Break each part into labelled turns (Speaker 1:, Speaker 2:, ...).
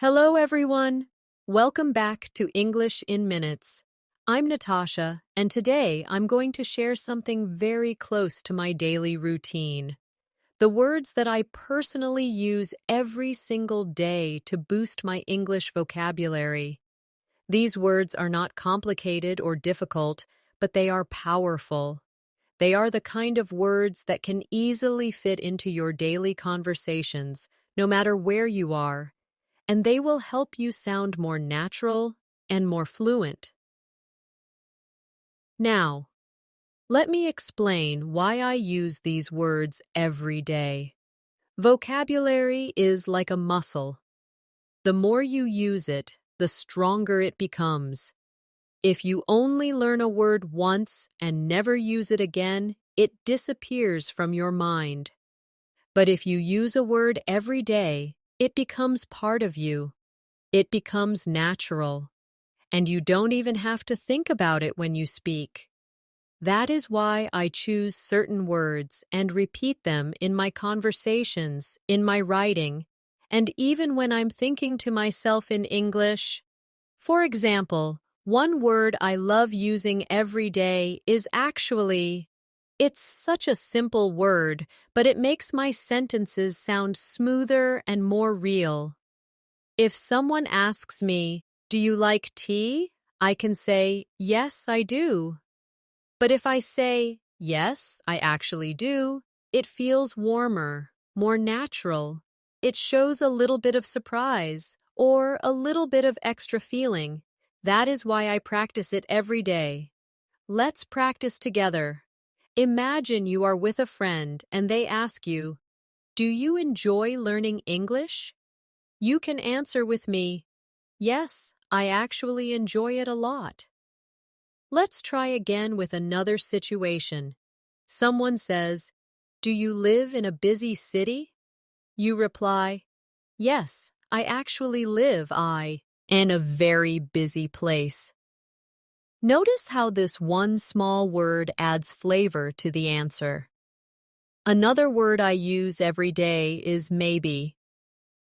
Speaker 1: Hello, everyone. Welcome back to English in Minutes. I'm Natasha, and today I'm going to share something very close to my daily routine. The words that I personally use every single day to boost my English vocabulary. These words are not complicated or difficult, but they are powerful. They are the kind of words that can easily fit into your daily conversations, no matter where you are, and they will help you sound more natural and more fluent. Now, let me explain why I use these words every day. Vocabulary is like a muscle. The more you use it, the stronger it becomes. If you only learn a word once and never use it again, it disappears from your mind. But if you use a word every day, it becomes part of you. It becomes natural, and you don't even have to think about it when you speak. That is why I choose certain words and repeat them in my conversations, in my writing, and even when I'm thinking to myself in English. For example, one word I love using every day is actually. It's such a simple word, but it makes my sentences sound smoother and more real. If someone asks me, "Do you like tea?" I can say, "Yes, I do." But if I say, "Yes, I actually do," it feels warmer, more natural. It shows a little bit of surprise or a little bit of extra feeling. That is why I practice it every day. Let's practice together. Imagine you are with a friend and they ask you, "Do you enjoy learning English?" You can answer with me, "Yes, I actually enjoy it a lot." Let's try again with another situation. Someone says, "Do you live in a busy city?" You reply, "Yes, I actually live in a very busy place." Notice how this one small word adds flavor to the answer. Another word I use every day is maybe.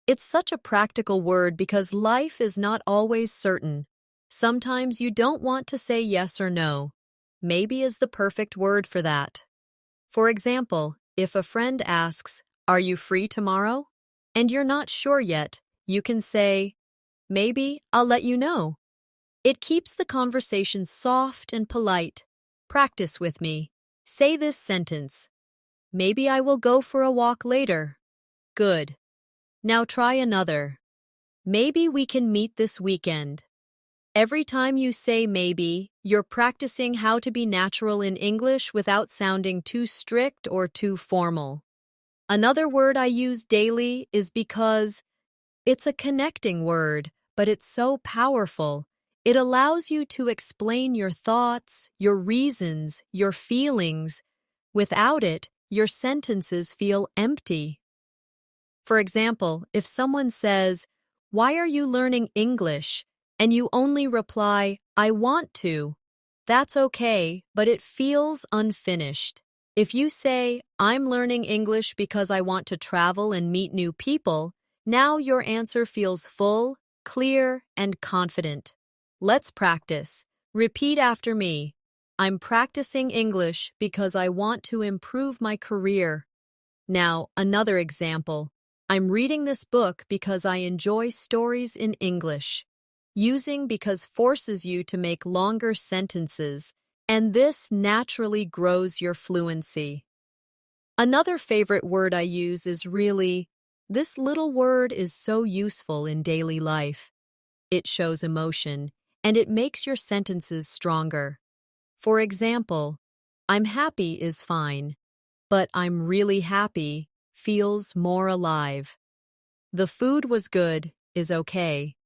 Speaker 1: It's such a practical word because life is not always certain. Sometimes you don't want to say yes or no. Maybe is the perfect word for that. For example, if a friend asks, "Are you free tomorrow?" and you're not sure yet, you can say, "Maybe I'll let you know." It keeps the conversation soft and polite. Practice with me. Say this sentence. "Maybe I will go for a walk later." Good. Now try another. "Maybe we can meet this weekend." Every time you say maybe, you're practicing how to be natural in English without sounding too strict or too formal. Another word I use daily is because. It's a connecting word, but it's so powerful. It allows you to explain your thoughts, your reasons, your feelings. Without it, your sentences feel empty. For example, if someone says, "Why are you learning English?" and you only reply, "I want to," that's okay, but it feels unfinished. If you say, "I'm learning English because I want to travel and meet new people," now your answer feels full, clear, and confident. Let's practice. Repeat after me. "I'm practicing English because I want to improve my career." Now, another example. "I'm reading this book because I enjoy stories in English." Using because forces you to make longer sentences, and this naturally grows your fluency. Another favorite word I use is really. This little word is so useful in daily life. It shows emotion, and it makes your sentences stronger. For example, "I'm happy" is fine, but "I'm really happy" feels more alive. "The food was good" is okay,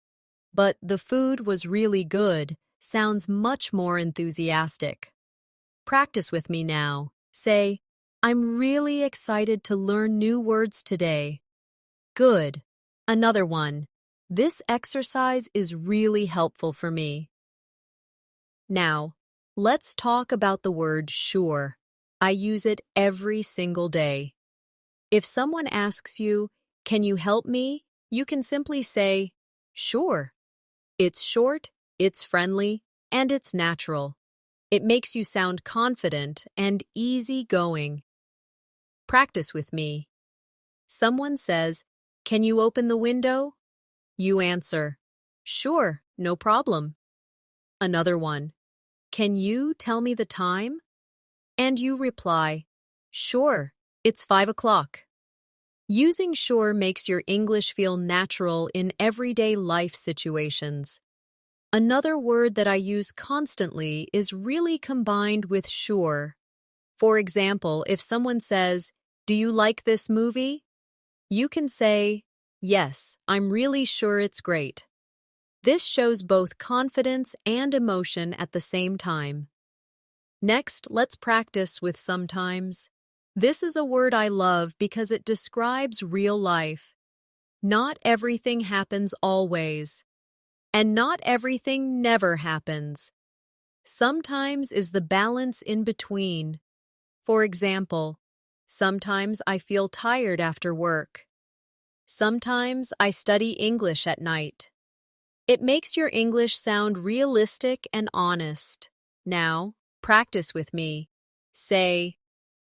Speaker 1: but "the food was really good" sounds much more enthusiastic. Practice with me now. Say, "I'm really excited to learn new words today." Good. Another one. "This exercise is really helpful for me." Now, let's talk about the word sure. I use it every single day. If someone asks you, "Can you help me?" you can simply say, Sure. It's short, it's friendly, and it's natural. It makes you sound confident and easygoing. Practice with me. Someone says, "Can you open the window?" You answer, "Sure, no problem." Another one, "Can you tell me the time?" And you reply, "Sure, it's 5 o'clock." Using sure makes your English feel natural in everyday life situations. Another word that I use constantly is really combined with sure. For example, if someone says, "Do you like this movie?" You can say, "Yes, I'm really sure it's great." This shows both confidence and emotion at the same time. Next, let's practice with sometimes. This is a word I love because it describes real life. Not everything happens always, and not everything never happens. Sometimes is the balance in between. For example, sometimes I feel tired after work. Sometimes I study English at night. It makes your English sound realistic and honest. Now, practice with me. Say,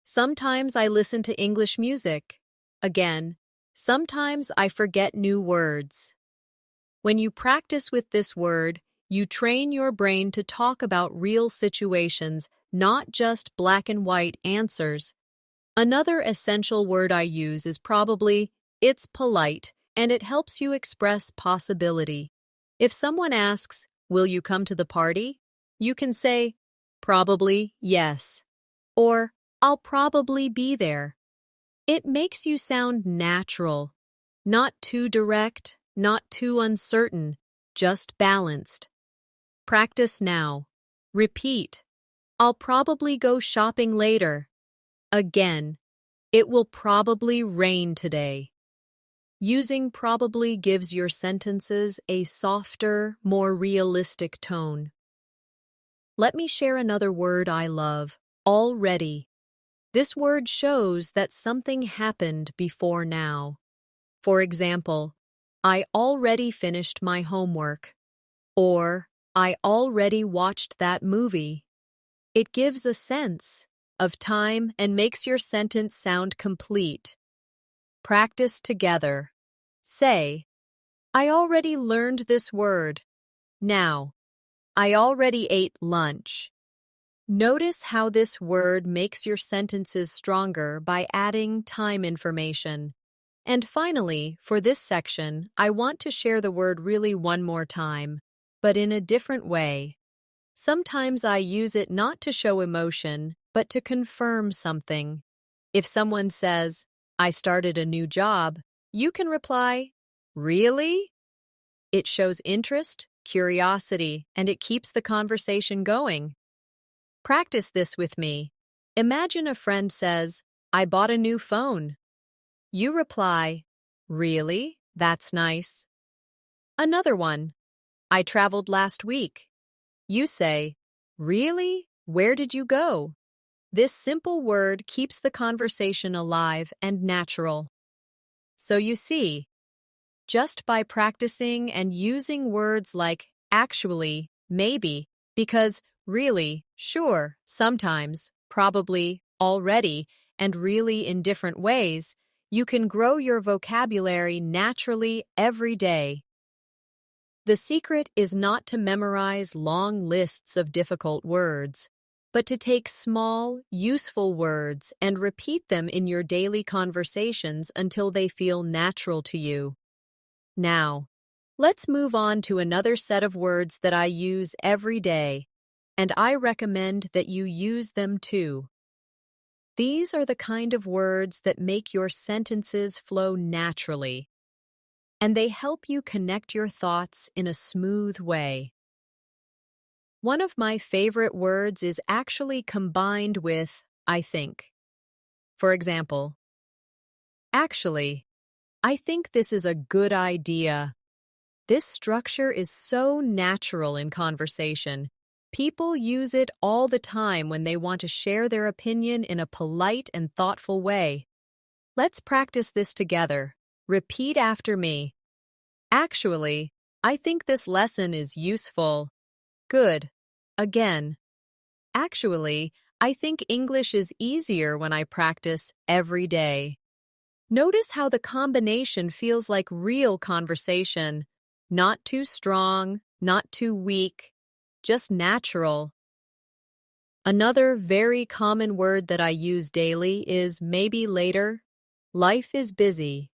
Speaker 1: "Sometimes I listen to English music." Again, "Sometimes I forget new words." When you practice with this word, you train your brain to talk about real situations, not just black and white answers. Another essential word I use is probably, it's polite, and it helps you express possibility. If someone asks, "Will you come to the party?" you can say, "Probably yes," or "I'll probably be there." It makes you sound natural, not too direct, not too uncertain, just balanced. Practice now. Repeat. "I'll probably go shopping later." Again, "It will probably rain today." Using probably gives your sentences a softer, more realistic tone. Let me share another word I love, already. This word shows that something happened before now. For example, "I already finished my homework," or "I already watched that movie." It gives a sense of time and makes your sentence sound complete. Practice together. Say, "I already learned this word." Now, "I already ate lunch." Notice how this word makes your sentences stronger by adding time information. And finally, for this section, I want to share the word really one more time, but in a different way. Sometimes I use it not to show emotion, but to confirm something. If someone says, "I started a new job," you can reply, "Really?" It shows interest, curiosity, and it keeps the conversation going. Practice this with me. Imagine a friend says, "I bought a new phone." You reply, "Really? That's nice." Another one, "I traveled last week." You say, "Really? Where did you go?" This simple word keeps the conversation alive and natural. So you see, just by practicing and using words like actually, maybe, because, really, sure, sometimes, probably, already, and really in different ways, you can grow your vocabulary naturally every day. The secret is not to memorize long lists of difficult words, but to take small, useful words and repeat them in your daily conversations until they feel natural to you. Now, let's move on to another set of words that I use every day, and I recommend that you use them too. These are the kind of words that make your sentences flow naturally, and they help you connect your thoughts in a smooth way. One of my favorite words is actually combined with "I think." For example, "Actually, I think this is a good idea." This structure is so natural in conversation. People use it all the time when they want to share their opinion in a polite and thoughtful way. Let's practice this together. Repeat after me. "Actually, I think this lesson is useful. Good. Again. Actually, I think English is easier when I practice every day. Notice how the combination feels like real conversation. Not too strong, not too weak, just natural. Another very common word that I use daily is maybe later. Life is busy.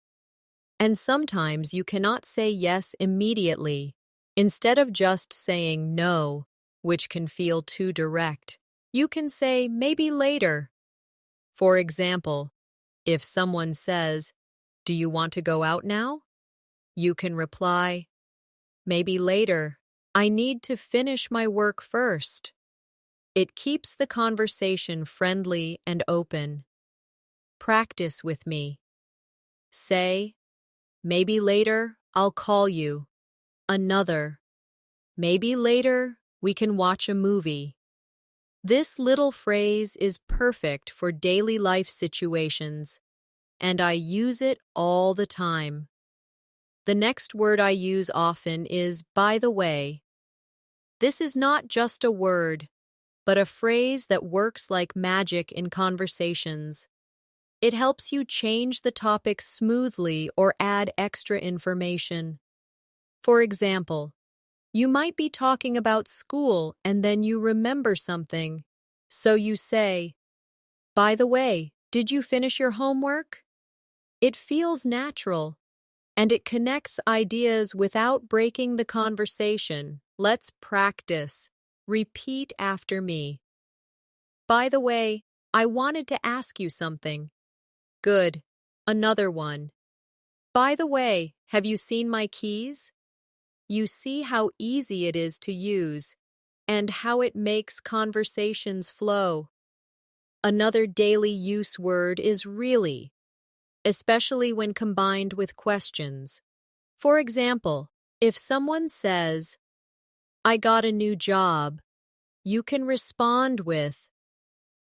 Speaker 1: And sometimes you cannot say yes immediately. Instead of just saying no, which can feel too direct, you can say maybe later. For example, if someone says, "Do you want to go out now?" you can reply, "Maybe later. I need to finish my work first." It keeps the conversation friendly and open. Practice with me. Say, "Maybe later I'll call you." Another, "Maybe later we can watch a movie." This little phrase is perfect for daily life situations, and I use it all the time. The next word I use often is by the way. This is not just a word, but a phrase that works like magic in conversations. It helps you change the topic smoothly or add extra information. For example, you might be talking about school and then you remember something. So you say, "By the way, did you finish your homework?" It feels natural, and it connects ideas without breaking the conversation. Let's practice. Repeat after me. By the way, I wanted to ask you something. Good. Another one. By the way, have you seen my keys? You see how easy it is to use and how it makes conversations flow. Another daily use word is really, especially when combined with questions. For example, if someone says, "I got a new job," you can respond with,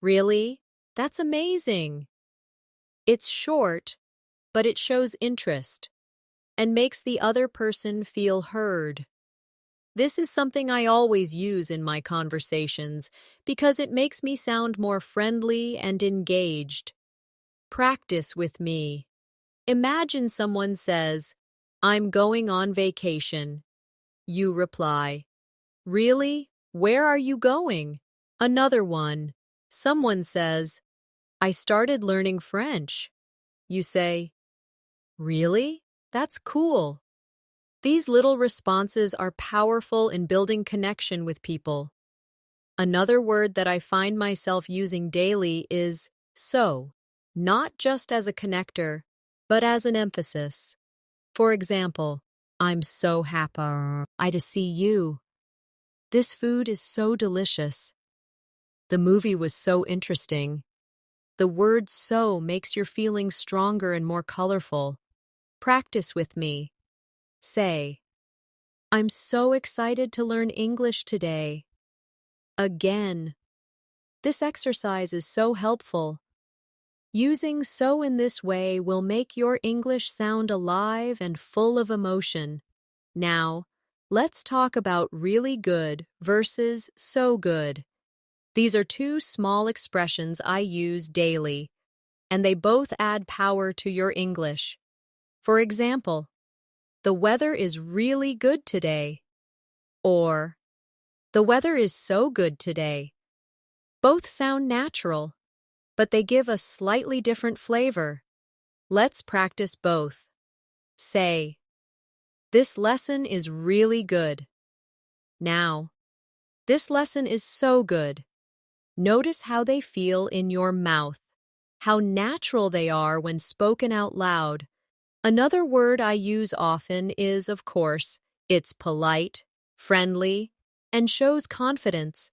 Speaker 1: "Really? That's amazing." It's short, but it shows interest and makes the other person feel heard. This is something I always use in my conversations because it makes me sound more friendly and engaged. Practice with me. Imagine someone says, "I'm going on vacation." You reply, "Really? Where are you going?" Another one. Someone says, "I started learning French." You say, "Really? That's cool." These little responses are powerful in building connection with people. Another word that I find myself using daily is so, not just as a connector, but as an emphasis. For example, "I'm so happy to see you." "This food is so delicious." "The movie was so interesting." The word "so" makes your feelings stronger and more colorful. Practice with me. Say, "I'm so excited to learn English today." Again. This exercise is so helpful. Using "so" in this way will make your English sound alive and full of emotion. Now, let's talk about really good versus so good. These are two small expressions I use daily, and they both add power to your English. For example, "The weather is really good today," or "The weather is so good today." Both sound natural, but they give a slightly different flavor. Let's practice both. Say, "This lesson is really good." Now, "This lesson is so good." Notice how they feel in your mouth, how natural they are when spoken out loud. Another word I use often is, of course, it's polite, friendly, and shows confidence.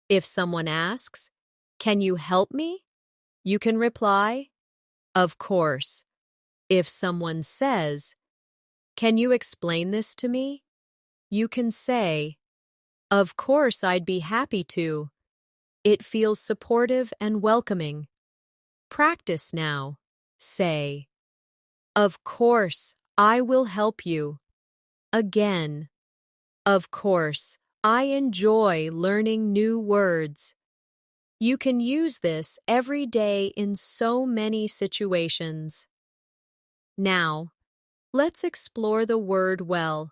Speaker 1: If someone asks, "Can you help me?" you can reply, "Of course." If someone says, "Can you explain this to me?" you can say, "Of course, I'd be happy to." It feels supportive and welcoming. Practice now. Say, "Of course, I will help you." Again. Of course, I enjoy learning new words. You can use this every day in so many situations. Now, let's explore the word well.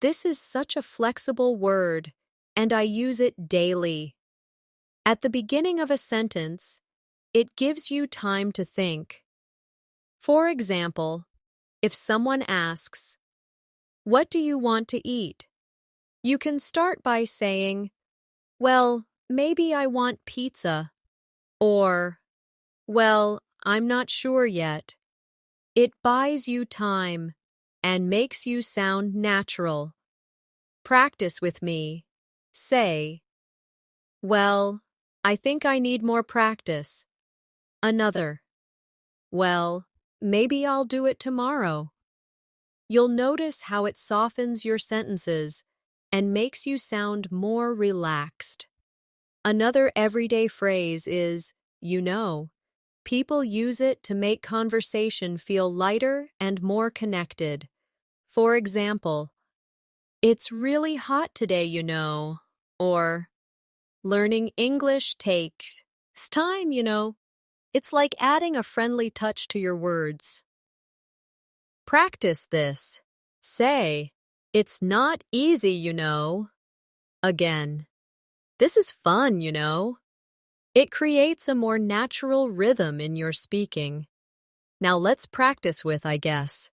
Speaker 1: This is such a flexible word, and I use it daily. At the beginning of a sentence, it gives you time to think. For example, if someone asks, "What do you want to eat?" you can start by saying, "Well, maybe I want pizza," or, "Well, I'm not sure yet." It buys you time and makes you sound natural. Practice with me. Say, "Well, I think I need more practice." Another, "Well, maybe I'll do it tomorrow." You'll notice how it softens your sentences and makes you sound more relaxed. Another everyday phrase is, "you know." People use it to make conversation feel lighter and more connected. For example, "It's really hot today, you know," or "Learning English takes time, you know." It's like adding a friendly touch to your words. Practice this. Say, "It's not easy, you know." Again. "This is fun, you know." It creates a more natural rhythm in your speaking. Now let's practice with "I guess."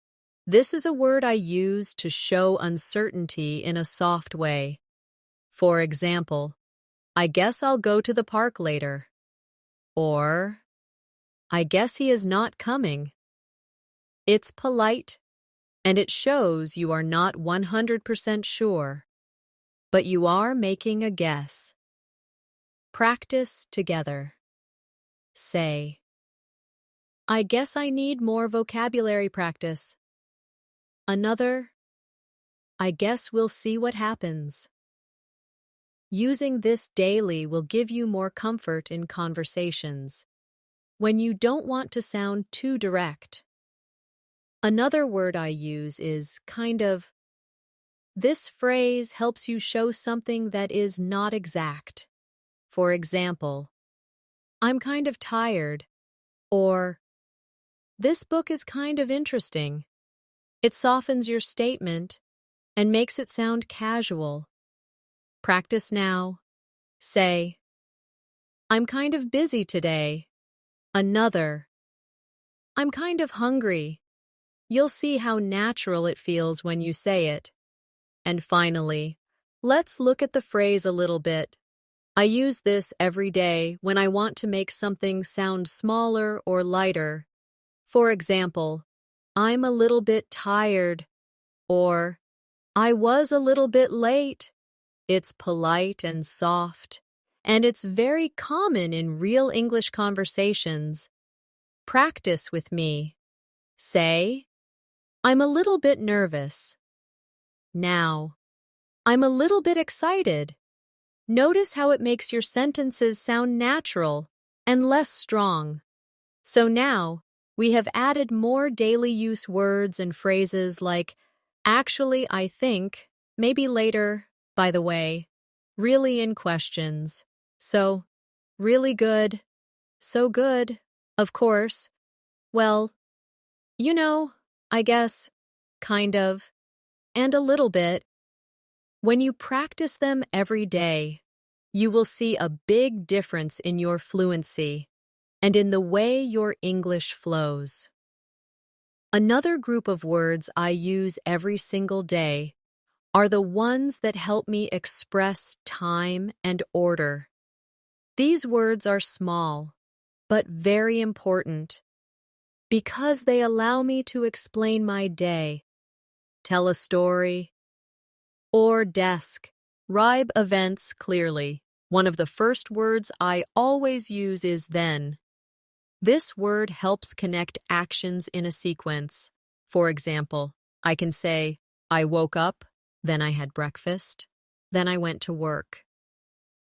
Speaker 1: This is a word I use to show uncertainty in a soft way. For example, "I guess I'll go to the park later." Or, "I guess he is not coming." It's polite, and it shows you are not 100% sure, but you are making a guess. Practice together. Say, "I guess I need more vocabulary practice." Another, "I guess we'll see what happens." Using this daily will give you more comfort in conversations when you don't want to sound too direct. Another word I use is kind of. This phrase helps you show something that is not exact. For example, "I'm kind of tired," or "This book is kind of interesting." It softens your statement and makes it sound casual. Practice now. Say, "I'm kind of busy today." Another, "I'm kind of hungry." You'll see how natural it feels when you say it. And finally, let's look at the phrase a little bit. I use this every day when I want to make something sound smaller or lighter. For example, "I'm a little bit tired," or "I was a little bit late." It's polite and soft, and it's very common in real English conversations. Practice with me. Say, "I'm a little bit nervous." Now, "I'm a little bit excited." Notice how it makes your sentences sound natural and less strong. So now, we have added more daily use words and phrases like, "actually, I think," "maybe later," "by the way," "really" in questions. So, "really good," "so good," "of course," "well," "you know," "I guess," "kind of," and "a little bit." When you practice them every day, you will see a big difference in your fluency and in the way your English flows. Another group of words I use every single day are the ones that help me express time and order. These words are small, but very important, because they allow me to explain my day, tell a story, or describe events clearly. One of the first words I always use is then. This word helps connect actions in a sequence. For example, I can say, "I woke up, then I had breakfast, then I went to work."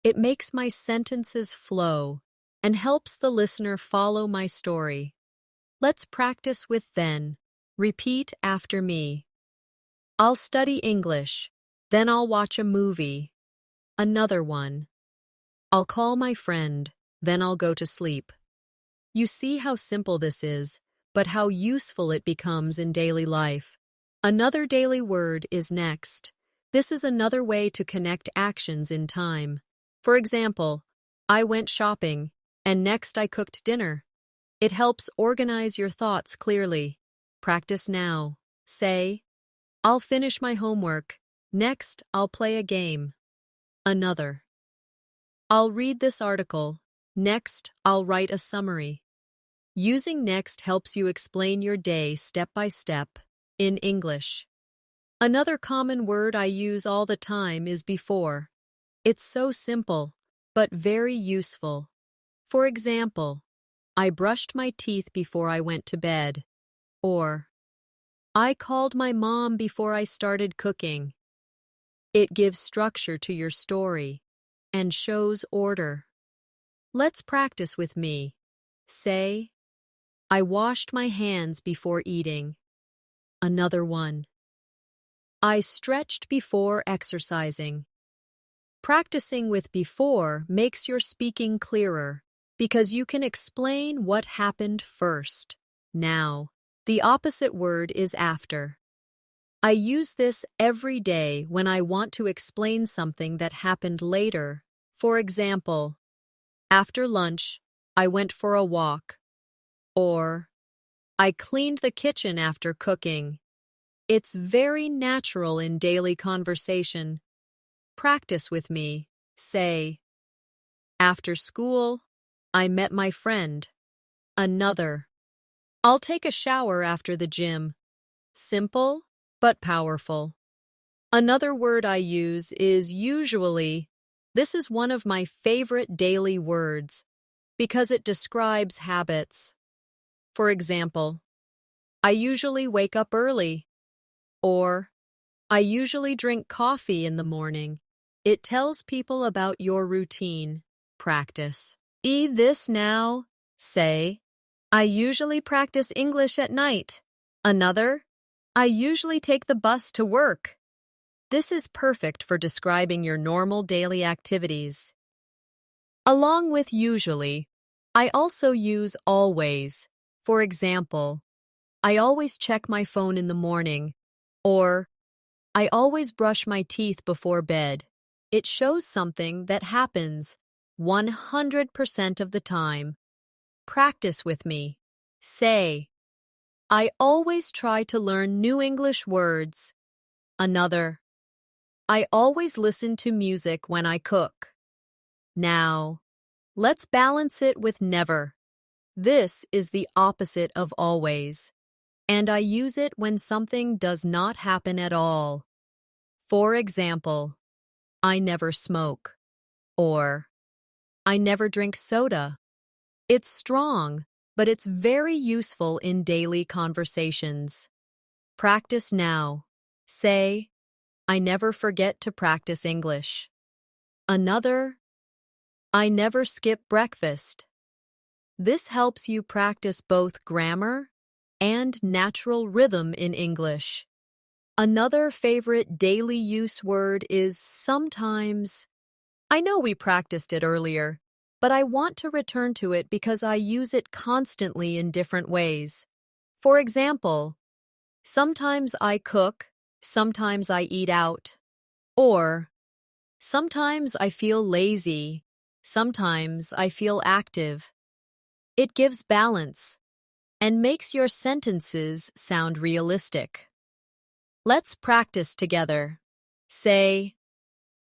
Speaker 1: It makes my sentences flow and helps the listener follow my story. Let's practice with then. Repeat after me. I'll study English, then I'll watch a movie. Another one. I'll call my friend, then I'll go to sleep. You see how simple this is, but how useful it becomes in daily life. Another daily word is next. This is another way to connect actions in time. For example, I went shopping, and next I cooked dinner. It helps organize your thoughts clearly. Practice now. Say, I'll finish my homework. Next, I'll play a game. Another. I'll read this article. Next, I'll write a summary. Using next helps you explain your day step by step in English. Another common word I use all the time is before. It's so simple, but very useful. For example, I brushed my teeth before I went to bed. Or, I called my mom before I started cooking. It gives structure to your story and shows order. Let's practice with me. Say, I washed my hands before eating. Another one. I stretched before exercising. Practicing with before makes your speaking clearer because you can explain what happened first. Now, the opposite word is after. I use this every day when I want to explain something that happened later. For example, after lunch, I went for a walk. Or, I cleaned the kitchen after cooking. It's very natural in daily conversation. Practice with me. Say, after school, I met my friend. Another. I'll take a shower after the gym. Simple, but powerful. Another word I use is usually. This is one of my favorite daily words because it describes habits. For example, I usually wake up early. Or, I usually drink coffee in the morning. It tells people about your routine. Practice. This now. Say, I usually practice English at night. Another, I usually take the bus to work. This is perfect for describing your normal daily activities. Along with usually, I also use always. For example, I always check my phone in the morning. Or, I always brush my teeth before bed. It shows something that happens 100% of the time. Practice with me. Say, I always try to learn new English words. Another, I always listen to music when I cook. Now, let's balance it with never. This is the opposite of always, and I use it when something does not happen at all. For example, I never smoke, or I never drink soda. It's strong, but it's very useful in daily conversations. Practice now. Say, I never forget to practice English. Another, I never skip breakfast. This helps you practice both grammar and natural rhythm in English. Another favorite daily use word is sometimes. I know we practiced it earlier, but I want to return to it because I use it constantly in different ways. For example, sometimes I cook, sometimes I eat out. Or, sometimes I feel lazy, sometimes I feel active. It gives balance and makes your sentences sound realistic. Let's practice together. Say,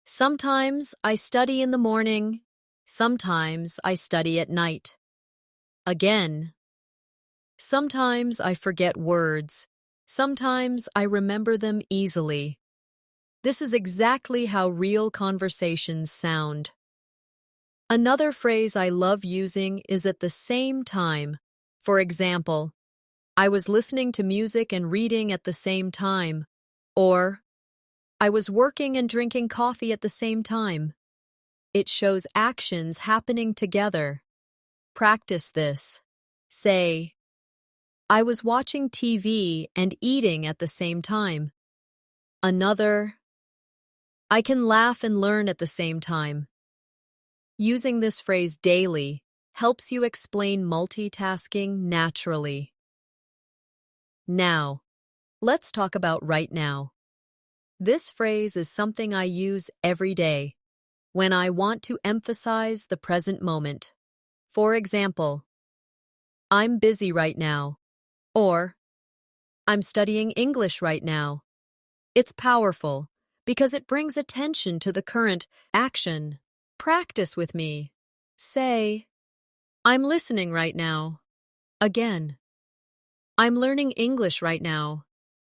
Speaker 1: sometimes I study in the morning, sometimes I study at night. Again, sometimes I forget words, sometimes I remember them easily. This is exactly how real conversations sound. Another phrase I love using is at the same time. For example, I was listening to music and reading at the same time. Or, I was working and drinking coffee at the same time. It shows actions happening together. Practice this. Say, I was watching TV and eating at the same time. Another, I can laugh and learn at the same time. Using this phrase daily helps you explain multitasking naturally. Now, let's talk about right now. This phrase is something I use every day when I want to emphasize the present moment. For example, I'm busy right now, or I'm studying English right now. It's powerful because it brings attention to the current action. Practice with me. Say, I'm listening right now. Again, I'm learning English right now.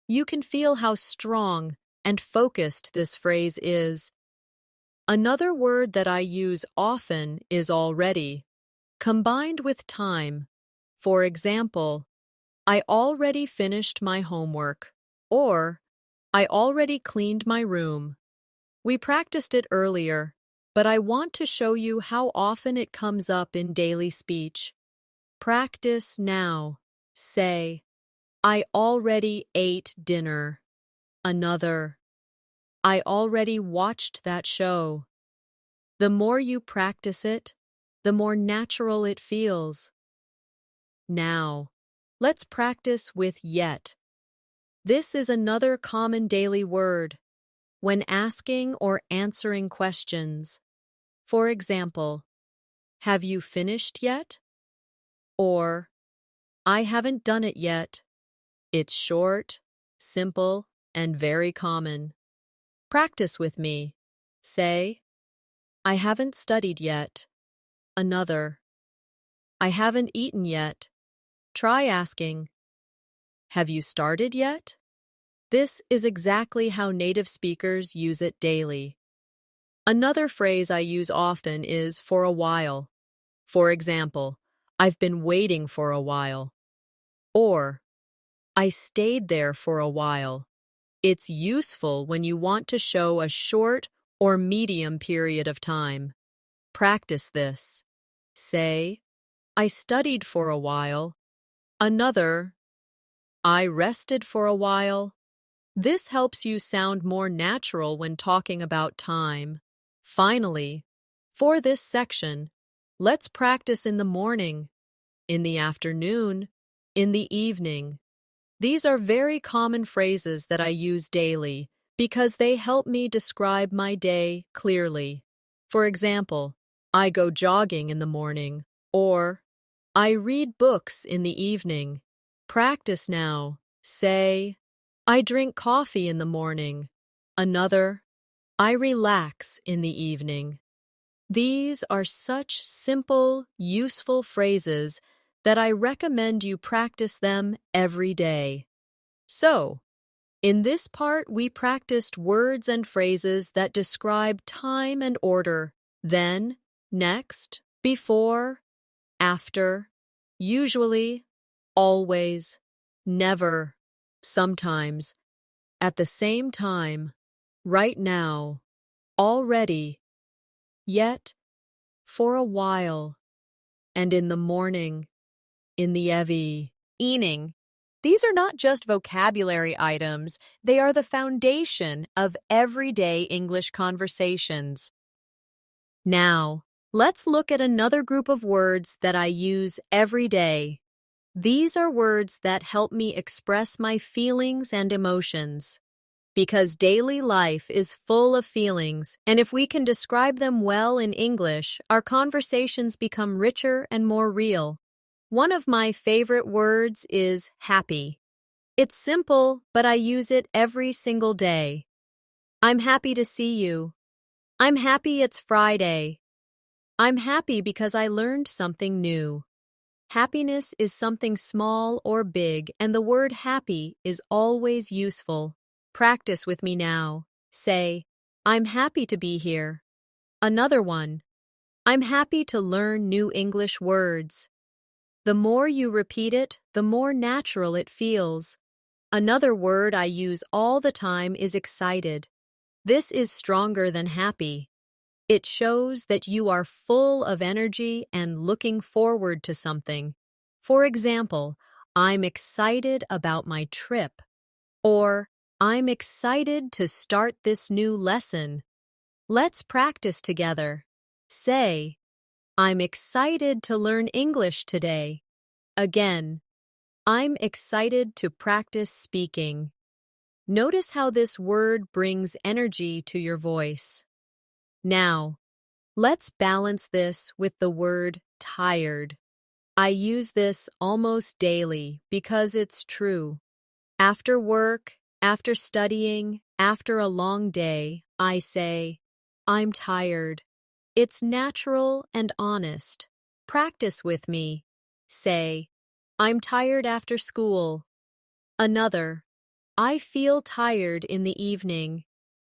Speaker 1: You can feel how strong and focused this phrase is. Another word that I use often is already, combined with time. For example, I already finished my homework, or I already cleaned my room. We practiced it earlier, but I want to show you how often it comes up in daily speech. Practice now. Say, I already ate dinner. Another, I already watched that show. The more you practice it, the more natural it feels. Now, let's practice with yet. This is another common daily word when asking or answering questions. For example, have you finished yet? Or, I haven't done it yet. It's short, simple, and very common. Practice with me. Say, I haven't studied yet. Another, I haven't eaten yet. Try asking, have you started yet? This is exactly how native speakers use it daily. Another phrase I use often is for a while. For example, I've been waiting for a while. Or, I stayed there for a while. It's useful when you want to show a short or medium period of time. Practice this. Say, I studied for a while. Another, I rested for a while. This helps you sound more natural when talking about time. Finally, for this section, let's practice in the morning, in the afternoon, in the evening. These are very common phrases that I use daily because they help me describe my day clearly. For example, I go jogging in the morning, or I read books in the evening. Practice now. Say, I drink coffee in the morning. Another, I relax in the evening. These are such simple, useful phrases that I recommend you practice them every day. So, in this part, we practiced words and phrases that describe time and order. Then, next, before, after, usually, always, never, sometimes, at the same time, right now, already, yet, for a while, and in the morning, in the evening. These are not just vocabulary items, they are the foundation of everyday English conversations. Now, let's look at another group of words that I use every day. These are words that help me express my feelings and emotions. Because daily life is full of feelings, and if we can describe them well in English, our conversations become richer and more real. One of my favorite words is happy. It's simple, but I use it every single day. I'm happy to see you. I'm happy it's Friday. I'm happy because I learned something new. Happiness is something small or big, and the word happy is always useful. Practice with me now. Say, I'm happy to be here. Another one, I'm happy to learn new English words. The more you repeat it, the more natural it feels. Another word I use all the time is excited. This is stronger than happy. It shows that you are full of energy and looking forward to something. For example, I'm excited about my trip. Or, I'm excited to start this new lesson. Let's practice together. Say, I'm excited to learn English today. Again, I'm excited to practice speaking. Notice how this word brings energy to your voice. Now, let's balance this with the word tired. I use this almost daily because it's true. After work, after studying, after a long day, I say, I'm tired. It's natural and honest. Practice with me. Say, I'm tired after school. Another, I feel tired in the evening.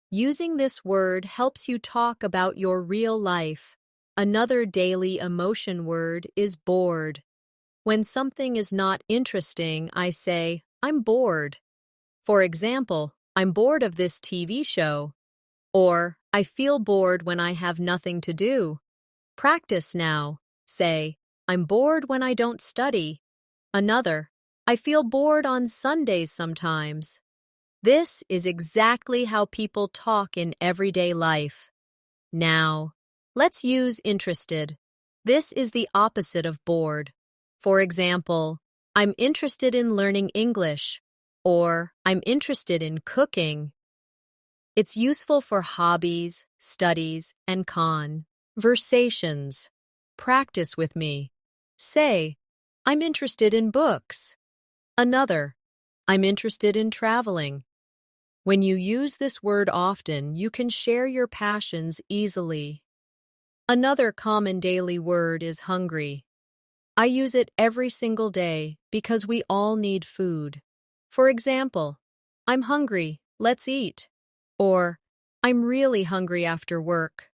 Speaker 1: Using this word helps you talk about your real life. Another daily emotion word is bored. When something is not interesting, I say, I'm bored. For example, I'm bored of this TV show. Or, I feel bored when I have nothing to do. Practice now. Say, I'm bored when I don't study. Another, I feel bored on Sundays sometimes. This is exactly how people talk in everyday life. Now, let's use interested. This is the opposite of bored. For example, I'm interested in learning English, or I'm interested in cooking. It's useful for hobbies, studies, and conversations. Practice with me. Say, I'm interested in books. Another, I'm interested in traveling. When you use this word often, you can share your passions easily. Another common daily word is hungry. I use it every single day because we all need food. For example, I'm hungry, let's eat. Or, I'm really hungry after work.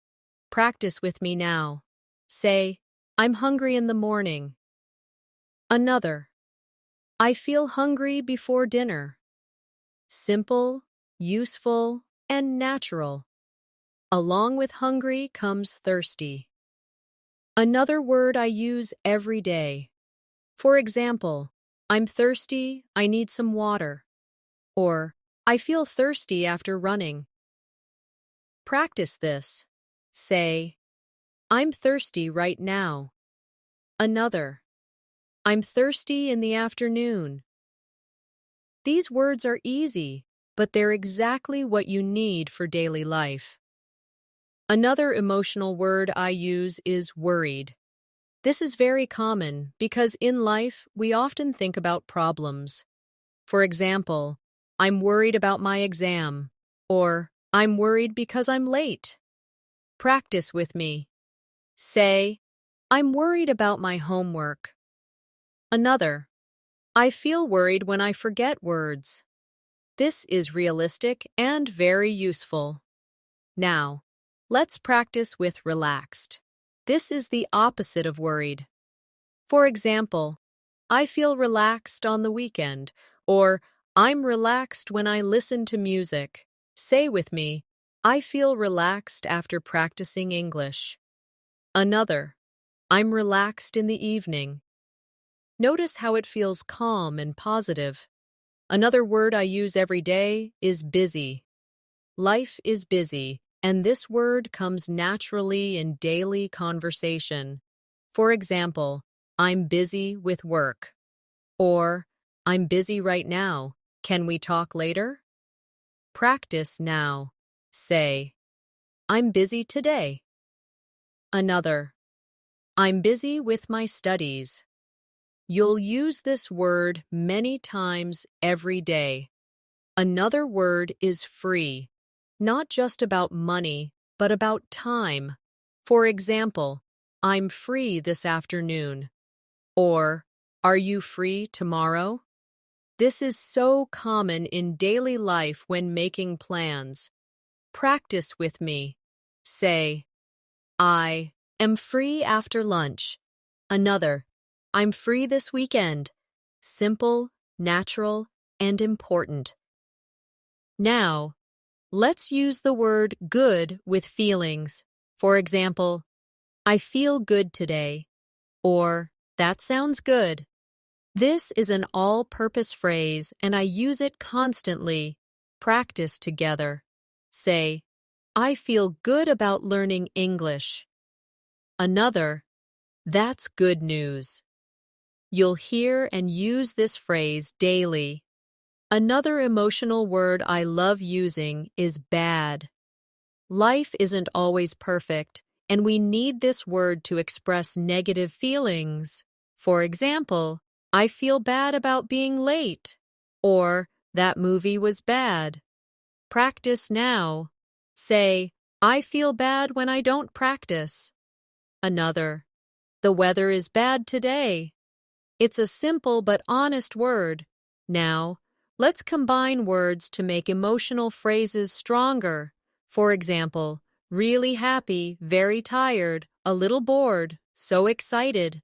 Speaker 1: Practice with me now. Say, I'm hungry in the morning. Another, I feel hungry before dinner. Simple, useful, and natural. Along with hungry comes thirsty. Another word I use every day. For example, I'm thirsty, I need some water. Or, I feel thirsty after running. Practice this. Say, I'm thirsty right now. Another, I'm thirsty in the afternoon. These words are easy, but they're exactly what you need for daily life. Another emotional word I use is worried. This is very common because in life we often think about problems. For example, I'm worried about my exam, or I'm worried because I'm late. Practice with me. Say, I'm worried about my homework. Another, I feel worried when I forget words. This is realistic and very useful. Now, let's practice with relaxed. This is the opposite of worried. For example, I feel relaxed on the weekend, or I'm relaxed when I listen to music. Say with me, I feel relaxed after practicing English. Another, I'm relaxed in the evening. Notice how it feels calm and positive. Another word I use every day is busy. Life is busy, and this word comes naturally in daily conversation. For example, I'm busy with work. Or, I'm busy right now. Can we talk later? Practice now. Say, I'm busy today. Another, I'm busy with my studies. You'll use this word many times every day. Another word is free, not just about money, but about time. For example, I'm free this afternoon. Or, are you free tomorrow? This is so common in daily life when making plans. Practice with me. Say, I am free after lunch. Another, I'm free this weekend. Simple, natural, and important. Now, let's use the word good with feelings. For example, I feel good today. Or, that sounds good. This is an all-purpose phrase and I use it constantly. Practice together. Say, I feel good about learning English. Another, that's good news. You'll hear and use this phrase daily. Another emotional word I love using is bad. Life isn't always perfect, and we need this word to express negative feelings. For example, I feel bad about being late, or that movie was bad. Practice now. Say, I feel bad when I don't practice. Another, the weather is bad today. It's a simple but honest word. Now, let's combine words to make emotional phrases stronger. For example, really happy, very tired, a little bored, so excited.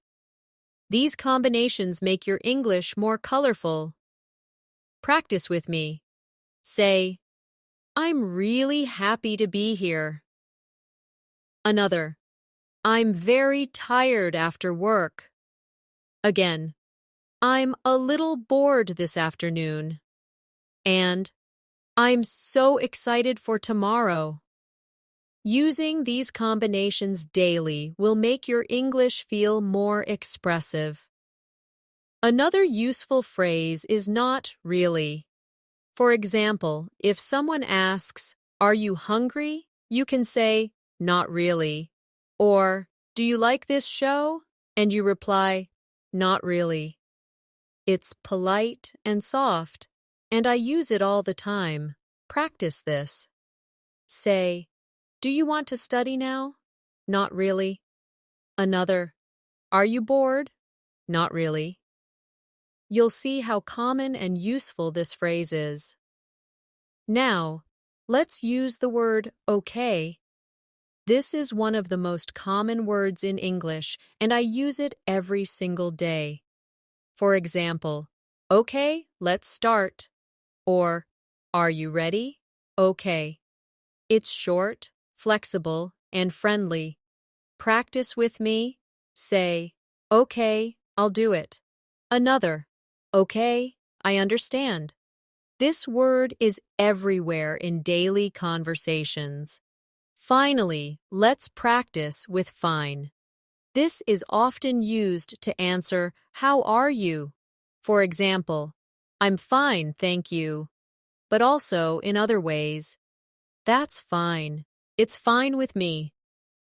Speaker 1: These combinations make your English more colorful. Practice with me. Say, I'm really happy to be here. Another, I'm very tired after work. Again, I'm a little bored this afternoon. And I'm so excited for tomorrow. Using these combinations daily will make your English feel more expressive. Another useful phrase is not really. For example, if someone asks, are you hungry? You can say, not really. Or, do you like this show? And you reply, not really. It's polite and soft, and I use it all the time. Practice this. Say, do you want to study now? Not really. Another, are you bored? Not really. You'll see how common and useful this phrase is. Now, let's use the word okay. This is one of the most common words in English, and I use it every single day. For example, okay, let's start. Or, are you ready? Okay. It's short, flexible, and friendly. Practice with me. Say, okay, I'll do it. Another, okay, I understand. This word is everywhere in daily conversations. Finally, let's practice with fine. This is often used to answer, how are you? For example, I'm fine, thank you. But also in other ways, that's fine. It's fine with me.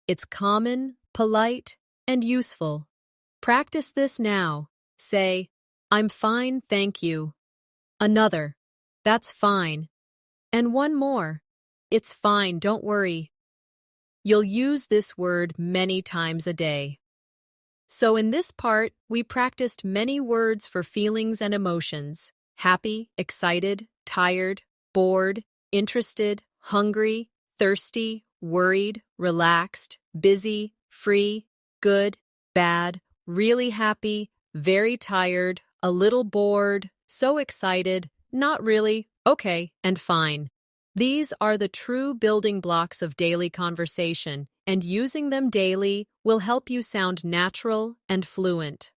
Speaker 1: It's common, polite, and useful. Practice this now. Say, I'm fine, thank you. Another, that's fine. And one more, it's fine, don't worry. You'll use this word many times a day. So in this part, we practiced many words for feelings and emotions: happy, excited, tired, bored, interested, hungry, thirsty, worried, relaxed, busy, free, good, bad, really happy, very tired, a little bored, so excited, not really, okay, and fine. These are the true building blocks of daily conversation, and using them daily will help you sound natural and fluent.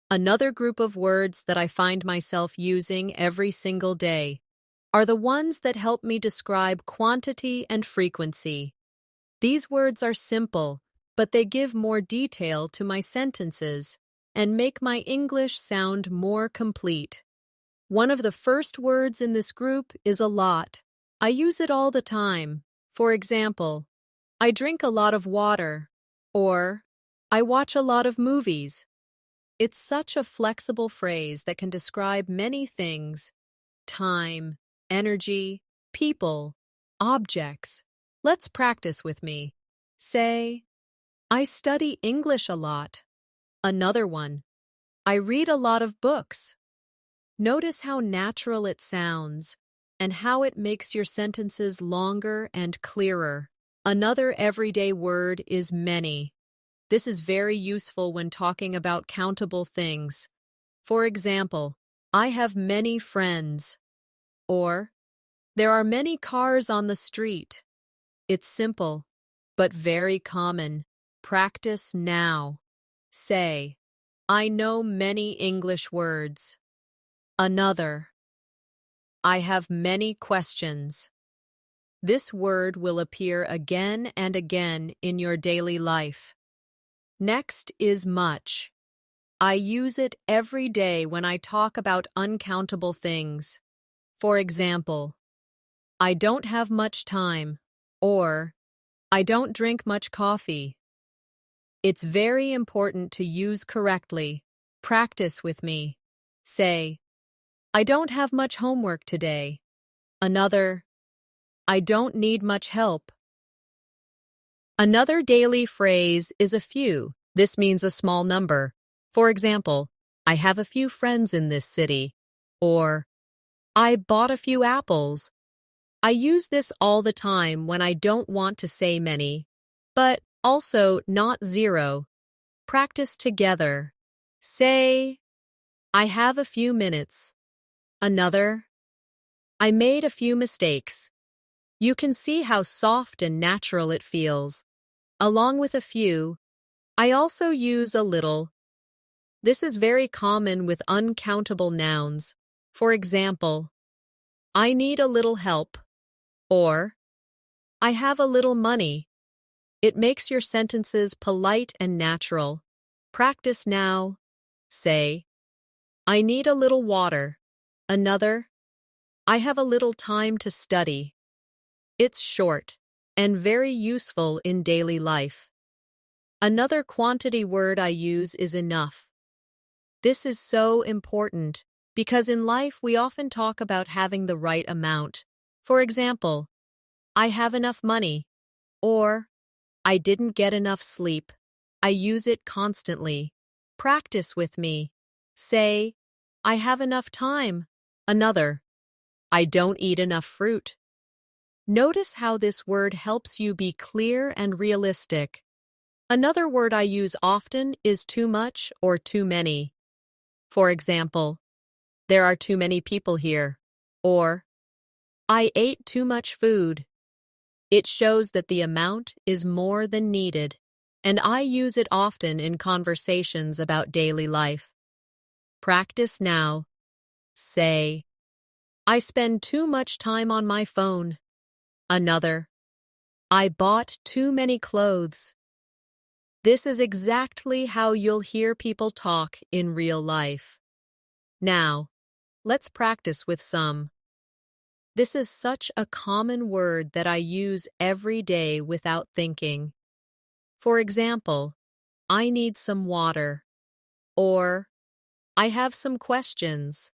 Speaker 1: Another group of words that I find myself using every single day are the ones that help me describe quantity and frequency. These words are simple, but they give more detail to my sentences and make my English sound more complete. One of the first words in this group is a lot. I use it all the time. For example, I drink a lot of water, or I watch a lot of movies. It's such a flexible phrase that can describe many things: time, energy, people, objects. Let's practice with me. Say, I study English a lot. Another one, I read a lot of books. Notice how natural it sounds and how it makes your sentences longer and clearer. Another everyday word is many. This is very useful when talking about countable things. For example, I have many friends. Or, there are many cars on the street. It's simple, but very common. Practice now. Say, I know many English words. Another, I have many questions. This word will appear again and again in your daily life. Next is much. I use it every day when I talk about uncountable things. For example, I don't have much time, or I don't drink much coffee. It's very important to use correctly. Practice with me. Say, I don't have much homework today. Another, I don't need much help. Another daily phrase is a few. This means a small number. For example, I have a few friends in this city. Or, I bought a few apples. I use this all the time when I don't want to say many, but also not zero. Practice together. Say, I have a few minutes. Another, I made a few mistakes. You can see how soft and natural it feels. Along with a few, I also use a little. This is very common with uncountable nouns. For example, I need a little help, or I have a little money. It makes your sentences polite and natural. Practice now. Say, I need a little water. Another, I have a little time to study. It's short and very useful in daily life. Another quantity word I use is enough. This is so important because in life we often talk about having the right amount. For example, I have enough money, or I didn't get enough sleep. I use it constantly. Practice with me. Say, I have enough time. Another, I don't eat enough fruit. Notice how this word helps you be clear and realistic. Another word I use often is too much or too many. For example, there are too many people here, or I ate too much food. It shows that the amount is more than needed, and I use it often in conversations about daily life. Practice now. Say, I spend too much time on my phone. Another, I bought too many clothes. This is exactly how you'll hear people talk in real life. Now, let's practice with some. This is such a common word that I use every day without thinking. For example, I need some water, or I have some questions.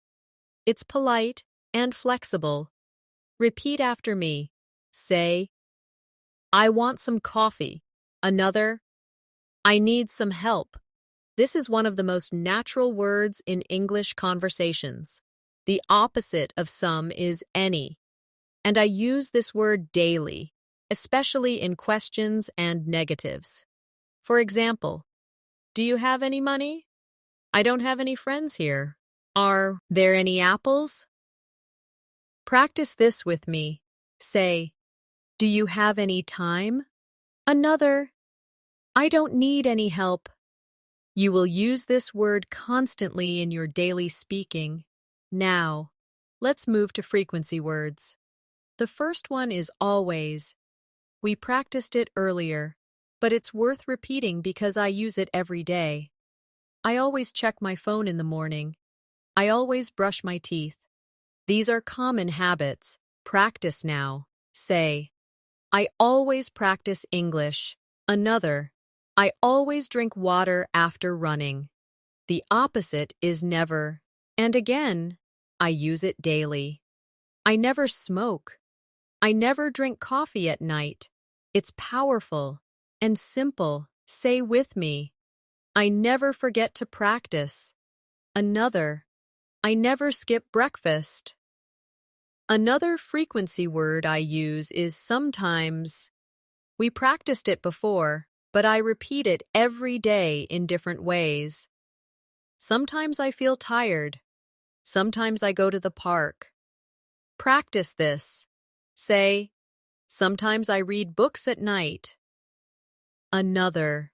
Speaker 1: It's polite and flexible. Repeat after me. Say, I want some coffee. Another, I need some help. This is one of the most natural words in English conversations. The opposite of some is any. And I use this word daily, especially in questions and negatives. For example, do you have any money? I don't have any friends here. Are there any apples? Practice this with me. Say, do you have any time? Another, I don't need any help. You will use this word constantly in your daily speaking. Now, let's move to frequency words. The first one is always. We practiced it earlier, but it's worth repeating because I use it every day. I always check my phone in the morning. I always brush my teeth. These are common habits. Practice now. Say, I always practice English. Another, I always drink water after running. The opposite is never. And again, I use it daily. I never smoke. I never drink coffee at night. It's powerful and simple. Say with me. I never forget to practice. Another, I never skip breakfast. Another frequency word I use is sometimes. We practiced it before, but I repeat it every day in different ways. Sometimes I feel tired. Sometimes I go to the park. Practice this. Say, sometimes I read books at night. Another.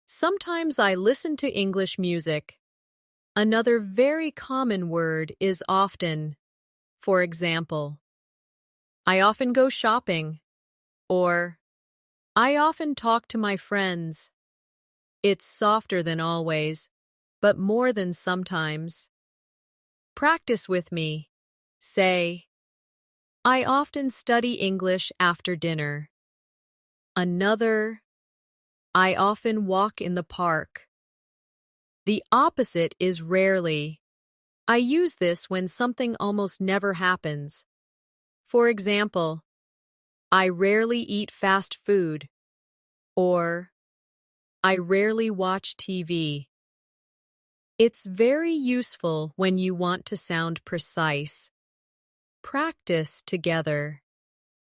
Speaker 1: Sometimes I listen to English music. Another very common word is often. For example, I often go shopping, or I often talk to my friends. It's softer than always, but more than sometimes. Practice with me. Say, I often study English after dinner. Another, I often walk in the park. The opposite is rarely. I use this when something almost never happens. For example, I rarely eat fast food, or I rarely watch TV. It's very useful when you want to sound precise. Practice together.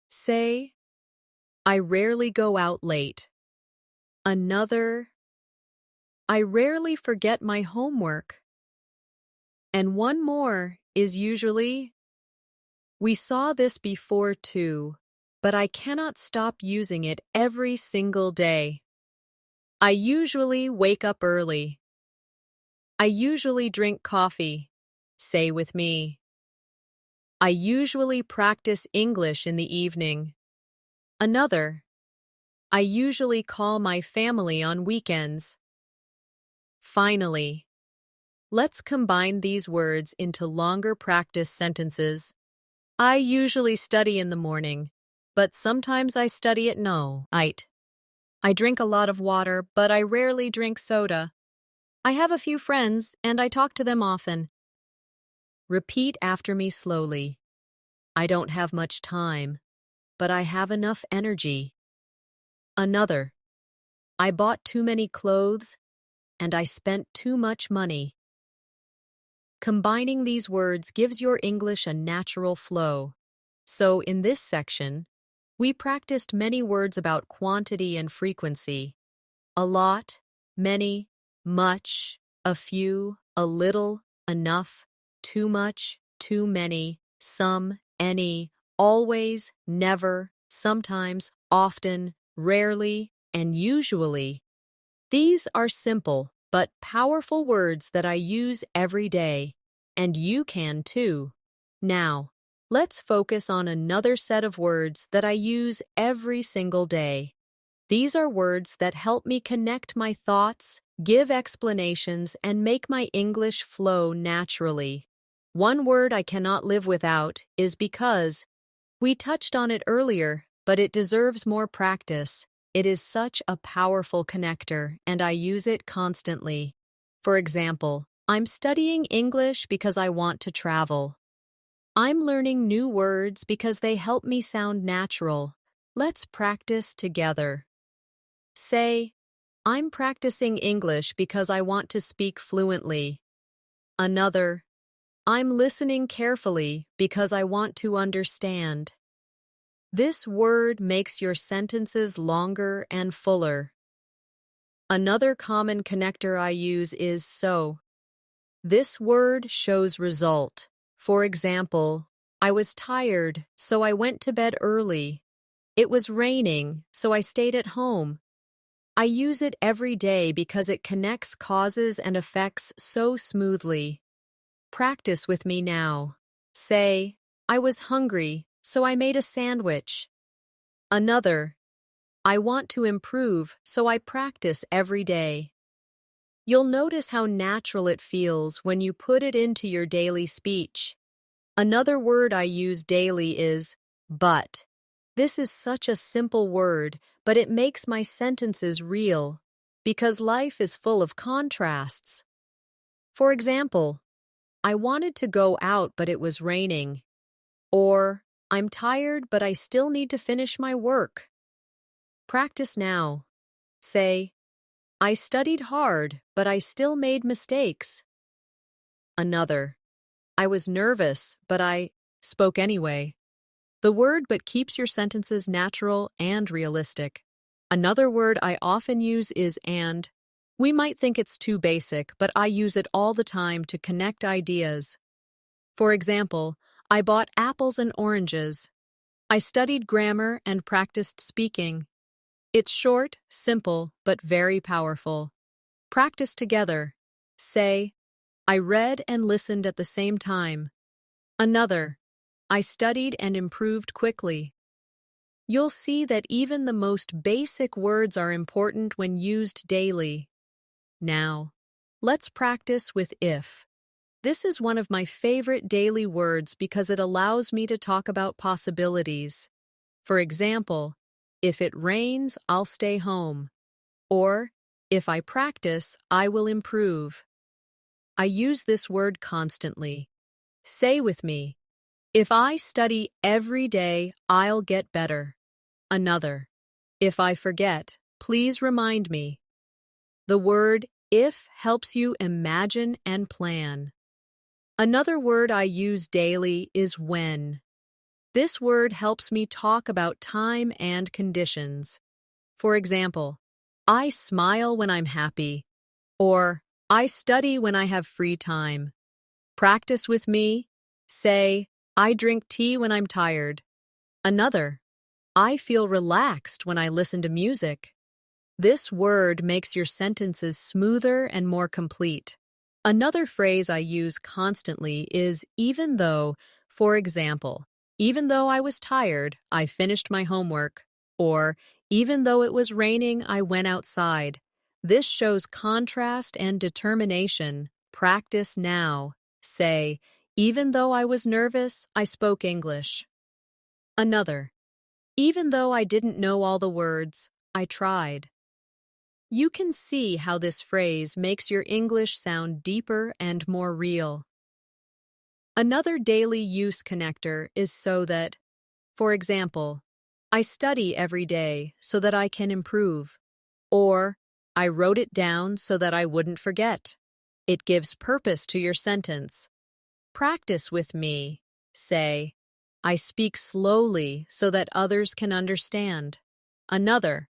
Speaker 1: Say, I rarely go out late. Another, I rarely forget my homework. And one more is usually, we saw this before too, but I cannot stop using it every single day. I usually wake up early. I usually drink coffee. Say with me. I usually practice English in the evening. Another, I usually call my family on weekends. Finally, let's combine these words into longer practice sentences. I usually study in the morning, but sometimes I study at night. I drink a lot of water, but I rarely drink soda. I have a few friends, and I talk to them often. Repeat after me slowly. I don't have much time, but I have enough energy. Another, I bought too many clothes, and I spent too much money. Combining these words gives your English a natural flow. So, in this section, we practiced many words about quantity and frequency. A lot, many, much, a few, a little, enough, too much, too many, some, any, always, never, sometimes, often, rarely, and usually. These are simple but powerful words that I use every day, and you can too. Now, let's focus on another set of words that I use every single day. These are words that help me connect my thoughts, give explanations, and make my English flow naturally. One word I cannot live without is because. We touched on it earlier, but it deserves more practice. It is such a powerful connector, and I use it constantly. For example, I'm studying English because I want to travel. I'm learning new words because they help me sound natural. Let's practice together. Say, I'm practicing English because I want to speak fluently. Another, I'm listening carefully because I want to understand. This word makes your sentences longer and fuller. Another common connector I use is so. This word shows result. For example, I was tired, so I went to bed early. It was raining, so I stayed at home. I use it every day because it connects causes and effects so smoothly. Practice with me now. Say, I was hungry, so I made a sandwich. Another, I want to improve, so I practice every day. You'll notice how natural it feels when you put it into your daily speech. Another word I use daily is but. This is such a simple word, but it makes my sentences real, because life is full of contrasts. For example, I wanted to go out, but it was raining. Or, I'm tired, but I still need to finish my work. Practice now. Say, I studied hard, but I still made mistakes. Another, I was nervous, but I spoke anyway. The word but keeps your sentences natural and realistic. Another word I often use is and. We might think it's too basic, but I use it all the time to connect ideas. For example, I bought apples and oranges. I studied grammar and practiced speaking. It's short, simple, but very powerful. Practice together. Say, I read and listened at the same time. Another, I studied and improved quickly. You'll see that even the most basic words are important when used daily. Now, let's practice with if. This is one of my favorite daily words because it allows me to talk about possibilities. For example, if it rains, I'll stay home. Or, if I practice, I will improve. I use this word constantly. Say with me, if I study every day, I'll get better. Another, if I forget, please remind me. The word if helps you imagine and plan. Another word I use daily is when. This word helps me talk about time and conditions. For example, I smile when I'm happy, or I study when I have free time. Practice with me. Say, I drink tea when I'm tired. Another, I feel relaxed when I listen to music. This word makes your sentences smoother and more complete. Another phrase I use constantly is even though. For example, even though I was tired, I finished my homework. Or, even though it was raining, I went outside. This shows contrast and determination. Practice now. Say, even though I was nervous, I spoke English. Another, even though I didn't know all the words, I tried. You can see how this phrase makes your English sound deeper and more real. Another daily use connector is so that, for example, I study every day so that I can improve, or I wrote it down so that I wouldn't forget. It gives purpose to your sentence. Practice with me. Say, I speak slowly so that others can understand. Another,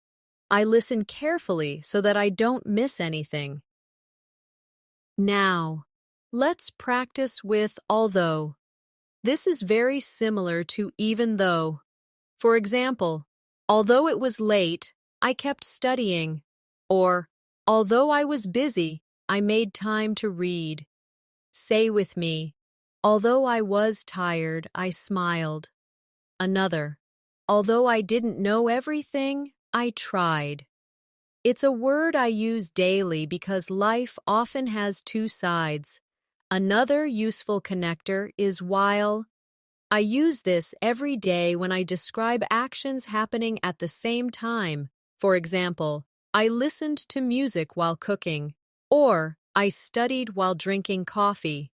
Speaker 1: I listen carefully so that I don't miss anything. Now, let's practice with although. This is very similar to even though. For example, although it was late, I kept studying. Or, although I was busy, I made time to read. Say with me, although I was tired, I smiled. Another, although I didn't know everything, I tried. It's a word I use daily because life often has two sides. Another useful connector is while. I use this every day when I describe actions happening at the same time. For example, I listened to music while cooking, or I studied while drinking coffee.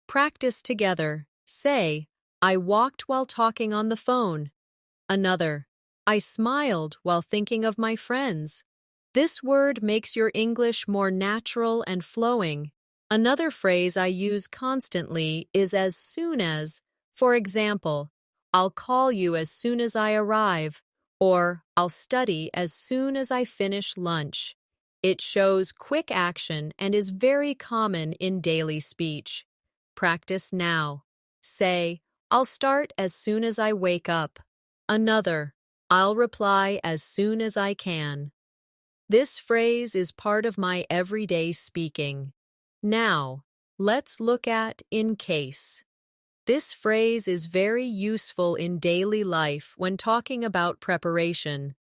Speaker 1: Practice together. Say, I walked while talking on the phone. Another, I smiled while thinking of my friends. This word makes your English more natural and flowing. Another phrase I use constantly is as soon as. For example, I'll call you as soon as I arrive, or I'll study as soon as I finish lunch. It shows quick action and is very common in daily speech. Practice now. Say, I'll start as soon as I wake up. Another, I'll reply as soon as I can. This phrase is part of my everyday speaking. Now, let's look at in case. This phrase is very useful in daily life when talking about preparation.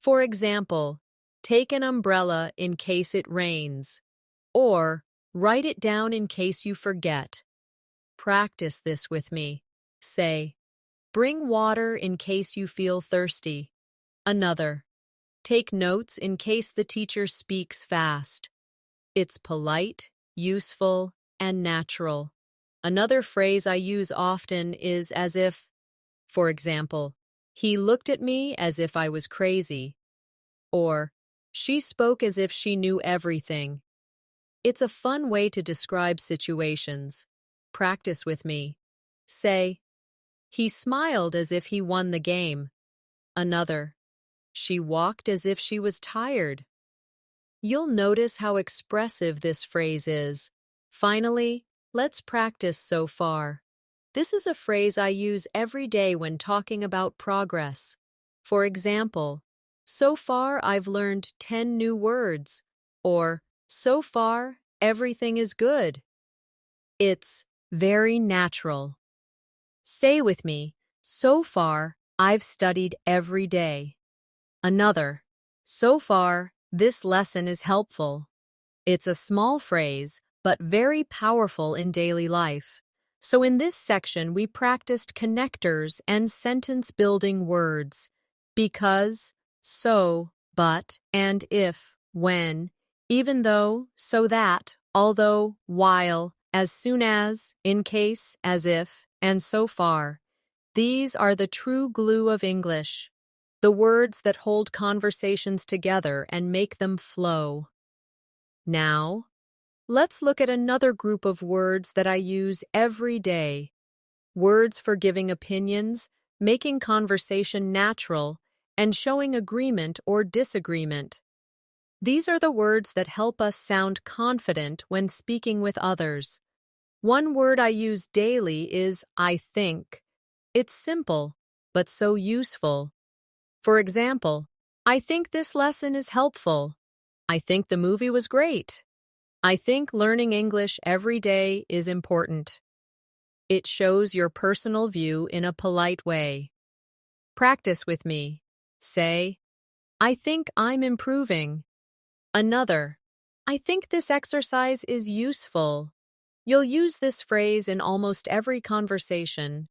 Speaker 1: For example, take an umbrella in case it rains, or write it down in case you forget. Practice this with me. Say, bring water in case you feel thirsty. Another, take notes in case the teacher speaks fast. It's polite, useful, and natural. Another phrase I use often is as if. For example, he looked at me as if I was crazy. Or, she spoke as if she knew everything. It's a fun way to describe situations. Practice with me. Say, he smiled as if he won the game. Another, she walked as if she was tired. You'll notice how expressive this phrase is. Finally, let's practice so far. This is a phrase I use every day when talking about progress. For example, so far I've learned 10 new words, or so far everything is good. It's very natural. Say with me, so far, I've studied every day. Another, so far, this lesson is helpful. It's a small phrase, but very powerful in daily life. So in this section, we practiced connectors and sentence-building words. Because, so, but, and if, when, even though, so that, although, while, as soon as, in case, as if, and so far. These are the true glue of English, the words that hold conversations together and make them flow. Now, let's look at another group of words that I use every day. Words for giving opinions, making conversation natural, and showing agreement or disagreement. These are the words that help us sound confident when speaking with others. One word I use daily is I think. It's simple, but so useful. For example, I think this lesson is helpful. I think the movie was great. I think learning English every day is important. It shows your personal view in a polite way. Practice with me. Say, I think I'm improving. Another, I think this exercise is useful. You'll use this phrase in almost every conversation.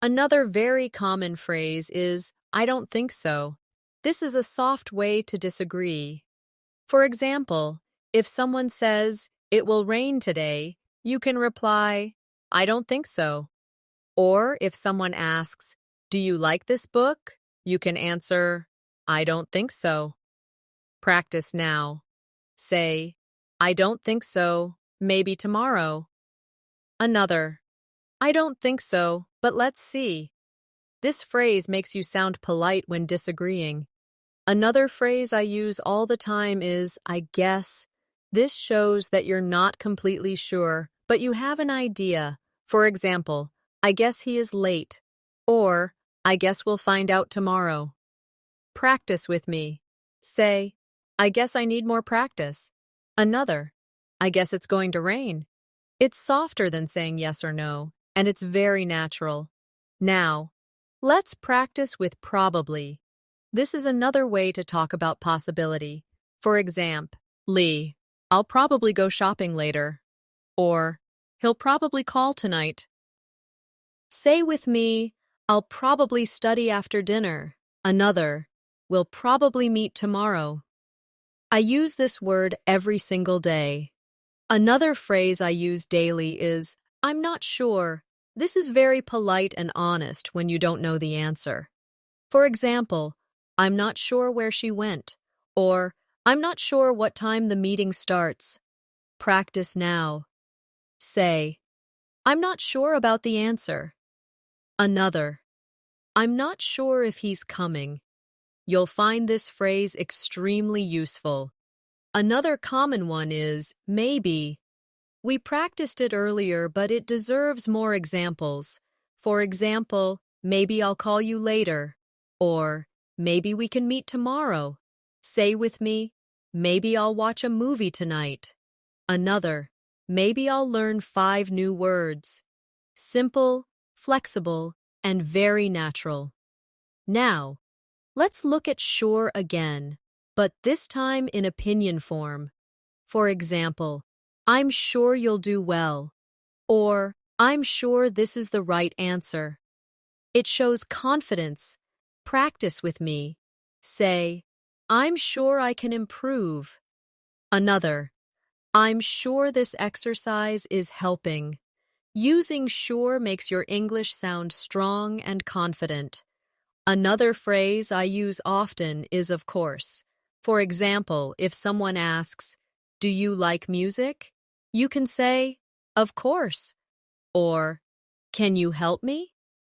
Speaker 1: Another very common phrase is, I don't think so. This is a soft way to disagree. For example, if someone says, it will rain today, you can reply, I don't think so. Or if someone asks, do you like this book? You can answer, I don't think so. Practice now. Say, I don't think so, maybe tomorrow. Another, I don't think so, but let's see. This phrase makes you sound polite when disagreeing. Another phrase I use all the time is, I guess. This shows that you're not completely sure, but you have an idea. For example, I guess he is late. Or, I guess we'll find out tomorrow. Practice with me. Say, I guess I need more practice. Another, I guess it's going to rain. It's softer than saying yes or no, and it's very natural. Now, let's practice with probably. This is another way to talk about possibility. For example, Lee, I'll probably go shopping later. Or, he'll probably call tonight. Say with me, I'll probably study after dinner. Another, we'll probably meet tomorrow. I use this word every single day. Another phrase I use daily is, I'm not sure. This is very polite and honest when you don't know the answer. For example, I'm not sure where she went, or I'm not sure what time the meeting starts. Practice now. Say, I'm not sure about the answer. Another, I'm not sure if he's coming. You'll find this phrase extremely useful. Another common one is maybe. We practiced it earlier, but it deserves more examples. For example, maybe I'll call you later. Or, maybe we can meet tomorrow. Say with me, maybe I'll watch a movie tonight. Another, maybe I'll learn 5 new words. Simple, flexible, and very natural. Now, let's look at sure again, but this time in opinion form. For example, I'm sure you'll do well. Or, I'm sure this is the right answer. It shows confidence. Practice with me. Say, I'm sure I can improve. Another, I'm sure this exercise is helping. Using sure makes your English sound strong and confident. Another phrase I use often is of course. For example, if someone asks, do you like music? You can say, of course. Or, can you help me?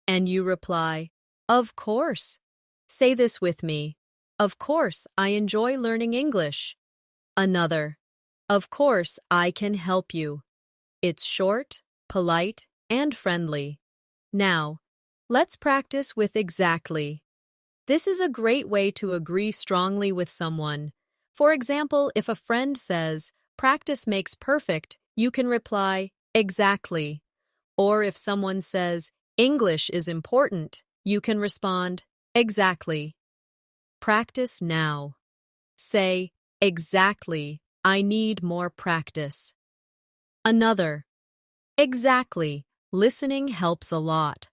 Speaker 1: And you reply, of course. Say this with me. Of course, I enjoy learning English. Another, of course, I can help you. It's short, polite, and friendly. Now, let's practice with exactly. This is a great way to agree strongly with someone. For example, if a friend says, practice makes perfect, you can reply, exactly. Or if someone says, English is important. You can respond, exactly. Practice now. Say, exactly. I need more practice. Another, exactly. Listening helps a lot.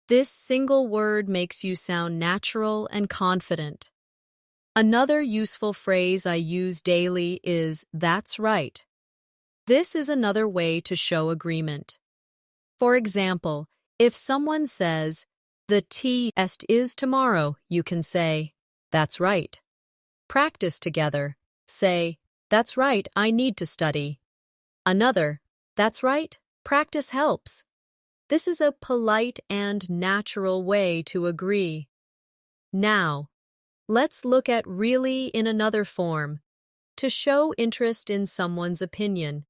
Speaker 1: This single word makes you sound natural and confident. Another useful phrase I use daily is, that's right. This is another way to show agreement. For example, if someone says, the test is tomorrow, you can say, that's right. Practice together. Say, that's right, I need to study. Another, that's right, practice helps. This is a polite and natural way to agree. Now, let's look at really in another form, to show interest in someone's opinion.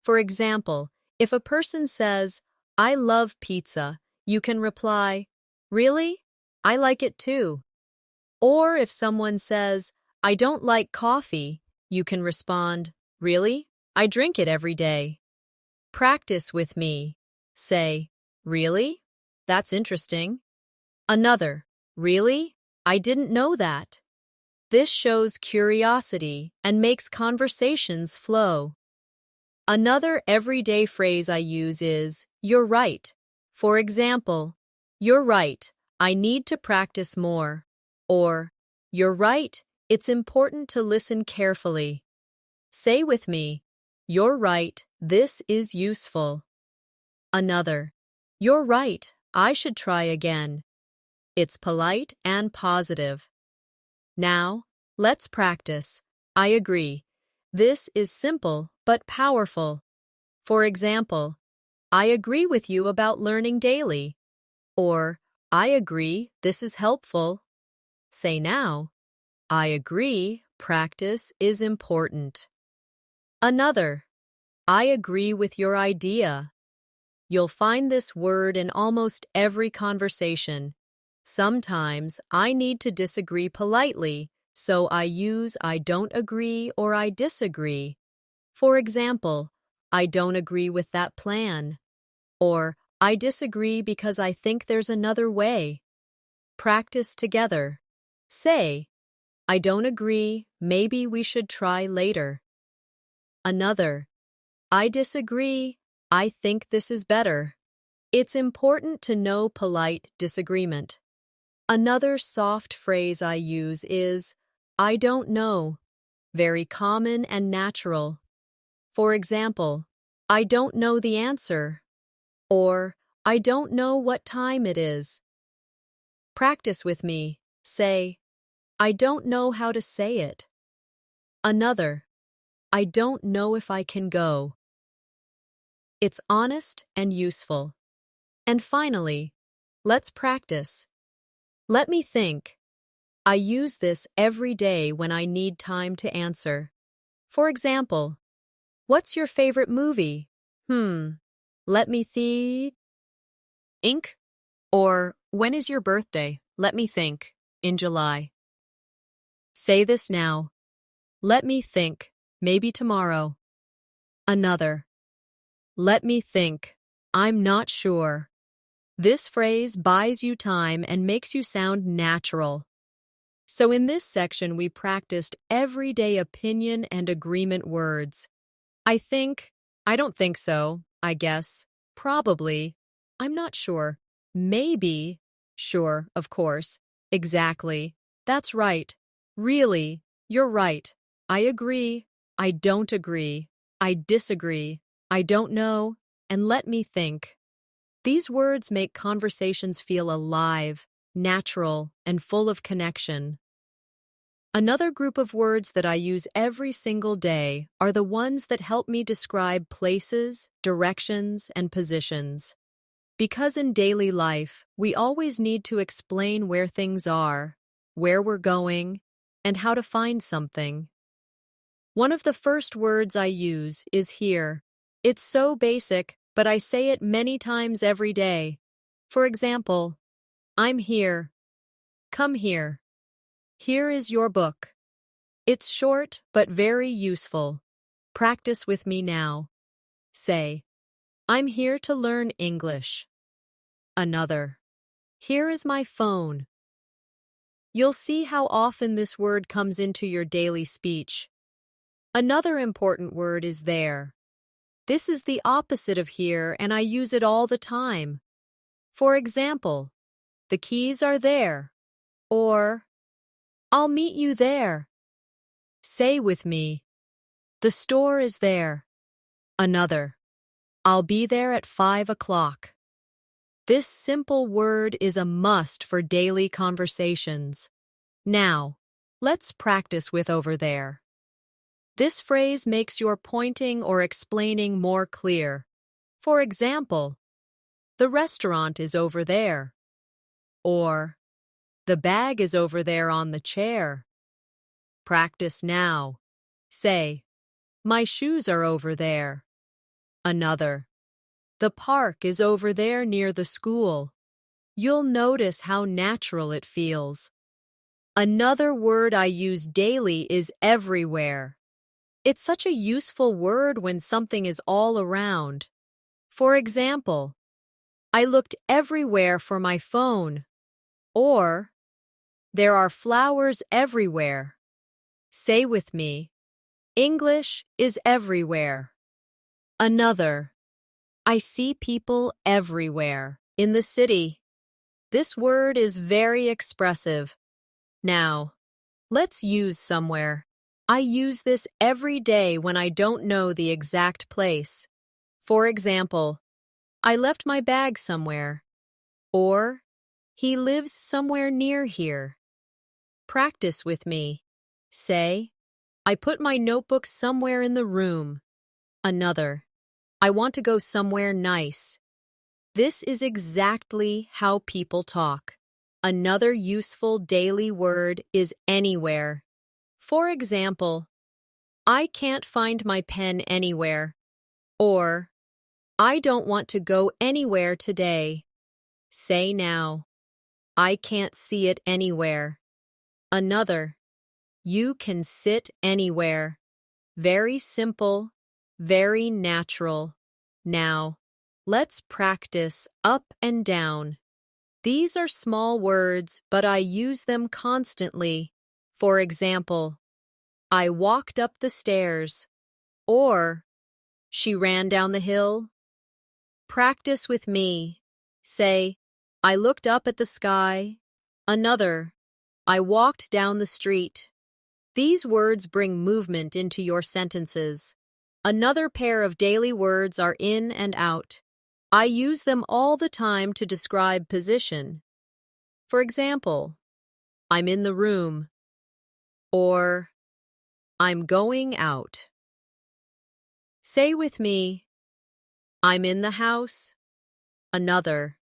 Speaker 1: For example, if a person says, I love pizza, you can reply, really? I like it too. Or if someone says, I don't like coffee, you can respond, really? I drink it every day. Practice with me. Say, really? That's interesting. Another, really? I didn't know that. This shows curiosity and makes conversations flow. Another everyday phrase I use is, you're right. For example, you're right, I need to practice more. Or, you're right, it's important to listen carefully. Say with me, you're right, this is useful. Another, you're right, I should try again. It's polite and positive. Now, let's practice. I agree. This is simple but powerful. For example, I agree with you about learning daily. Or, I agree, this is helpful. Say now, I agree, practice is important. Another, I agree with your idea. You'll find this word in almost every conversation. Sometimes I need to disagree politely, so I use I don't agree or I disagree. For example, I don't agree with that plan. Or I disagree because I think there's another way. Practice together. Say, I don't agree, maybe we should try later. Another, I disagree, I think this is better. It's important to know polite disagreement. Another soft phrase I use is, I don't know. Very common and natural. For example, I don't know the answer. Or, I don't know what time it is. Practice with me. Say, I don't know how to say it. Another, I don't know if I can go. It's honest and useful. And finally, let's practice. Let me think. I use this every day when I need time to answer. For example, what's your favorite movie? Let me think. Ink. Or, when is your birthday? Let me think. In July. Say this now. Let me think. Maybe tomorrow. Another. Let me think. I'm not sure. This phrase buys you time and makes you sound natural. So in this section, we practiced everyday opinion and agreement words. I think, I don't think so, I guess, probably, I'm not sure, maybe, sure, of course, exactly, that's right, really, you're right, I agree, I don't agree, I disagree, I don't know, and let me think. These words make conversations feel alive, natural, and full of connection. Another group of words that I use every single day are the ones that help me describe places, directions, and positions. Because in daily life, we always need to explain where things are, where we're going, and how to find something. One of the first words I use is here. It's so basic, but I say it many times every day. For example, I'm here. Come here. Here is your book. It's short but very useful. Practice with me now. Say, I'm here to learn English. Another. Here is my phone. You'll see how often this word comes into your daily speech. Another important word is there. This is the opposite of here, and I use it all the time. For example, the keys are there, or I'll meet you there. Say with me, the store is there. Another, I'll be there at 5 o'clock. This simple word is a must for daily conversations. Now, let's practice with over there. This phrase makes your pointing or explaining more clear. For example, the restaurant is over there. Or, the bag is over there on the chair. Practice now. Say, my shoes are over there. Another, the park is over there near the school. You'll notice how natural it feels. Another word I use daily is everywhere. It's such a useful word when something is all around. For example, I looked everywhere for my phone. Or, there are flowers everywhere. Say with me, English is everywhere. Another, I see people everywhere. In the city. This word is very expressive. Now, let's use somewhere. I use this every day when I don't know the exact place. For example, I left my bag somewhere. Or, he lives somewhere near here. Practice with me. Say, I put my notebook somewhere in the room. Another, I want to go somewhere nice. This is exactly how people talk. Another useful daily word is anywhere. For example, I can't find my pen anywhere. Or, I don't want to go anywhere today. Say now, I can't see it anywhere. Another, you can sit anywhere. Very simple, very natural. Now, let's practice up and down. These are small words, but I use them constantly. For example, I walked up the stairs. Or, she ran down the hill. Practice with me. Say, I looked up at the sky. Another, I walked down the street. These words bring movement into your sentences. Another pair of daily words are in and out. I use them all the time to describe position. For example, I'm in the room. Or, I'm going out. Say with me, I'm in the house. Another,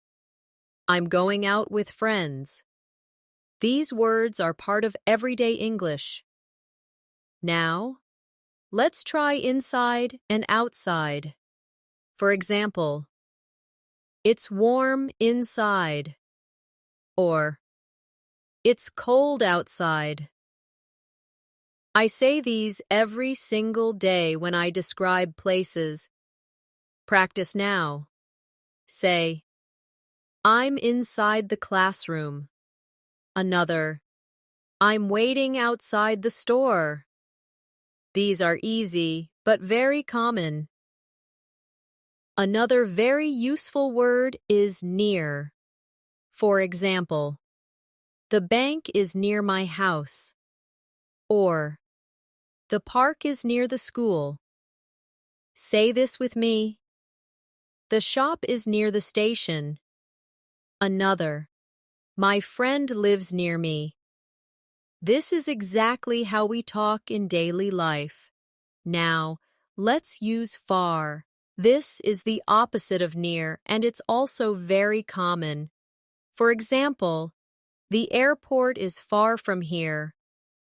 Speaker 1: I'm going out with friends. These words are part of everyday English. Now, let's try inside and outside. For example, it's warm inside. Or, it's cold outside. I say these every single day when I describe places. Practice now. Say, I'm inside the classroom. Another, I'm waiting outside the store. These are easy, but very common. Another very useful word is near. For example, the bank is near my house. Or, the park is near the school. Say this with me. The shop is near the station. Another, my friend lives near me. This is exactly how we talk in daily life. Now, let's use far. This is the opposite of near, and it's also very common. For example, the airport is far from here.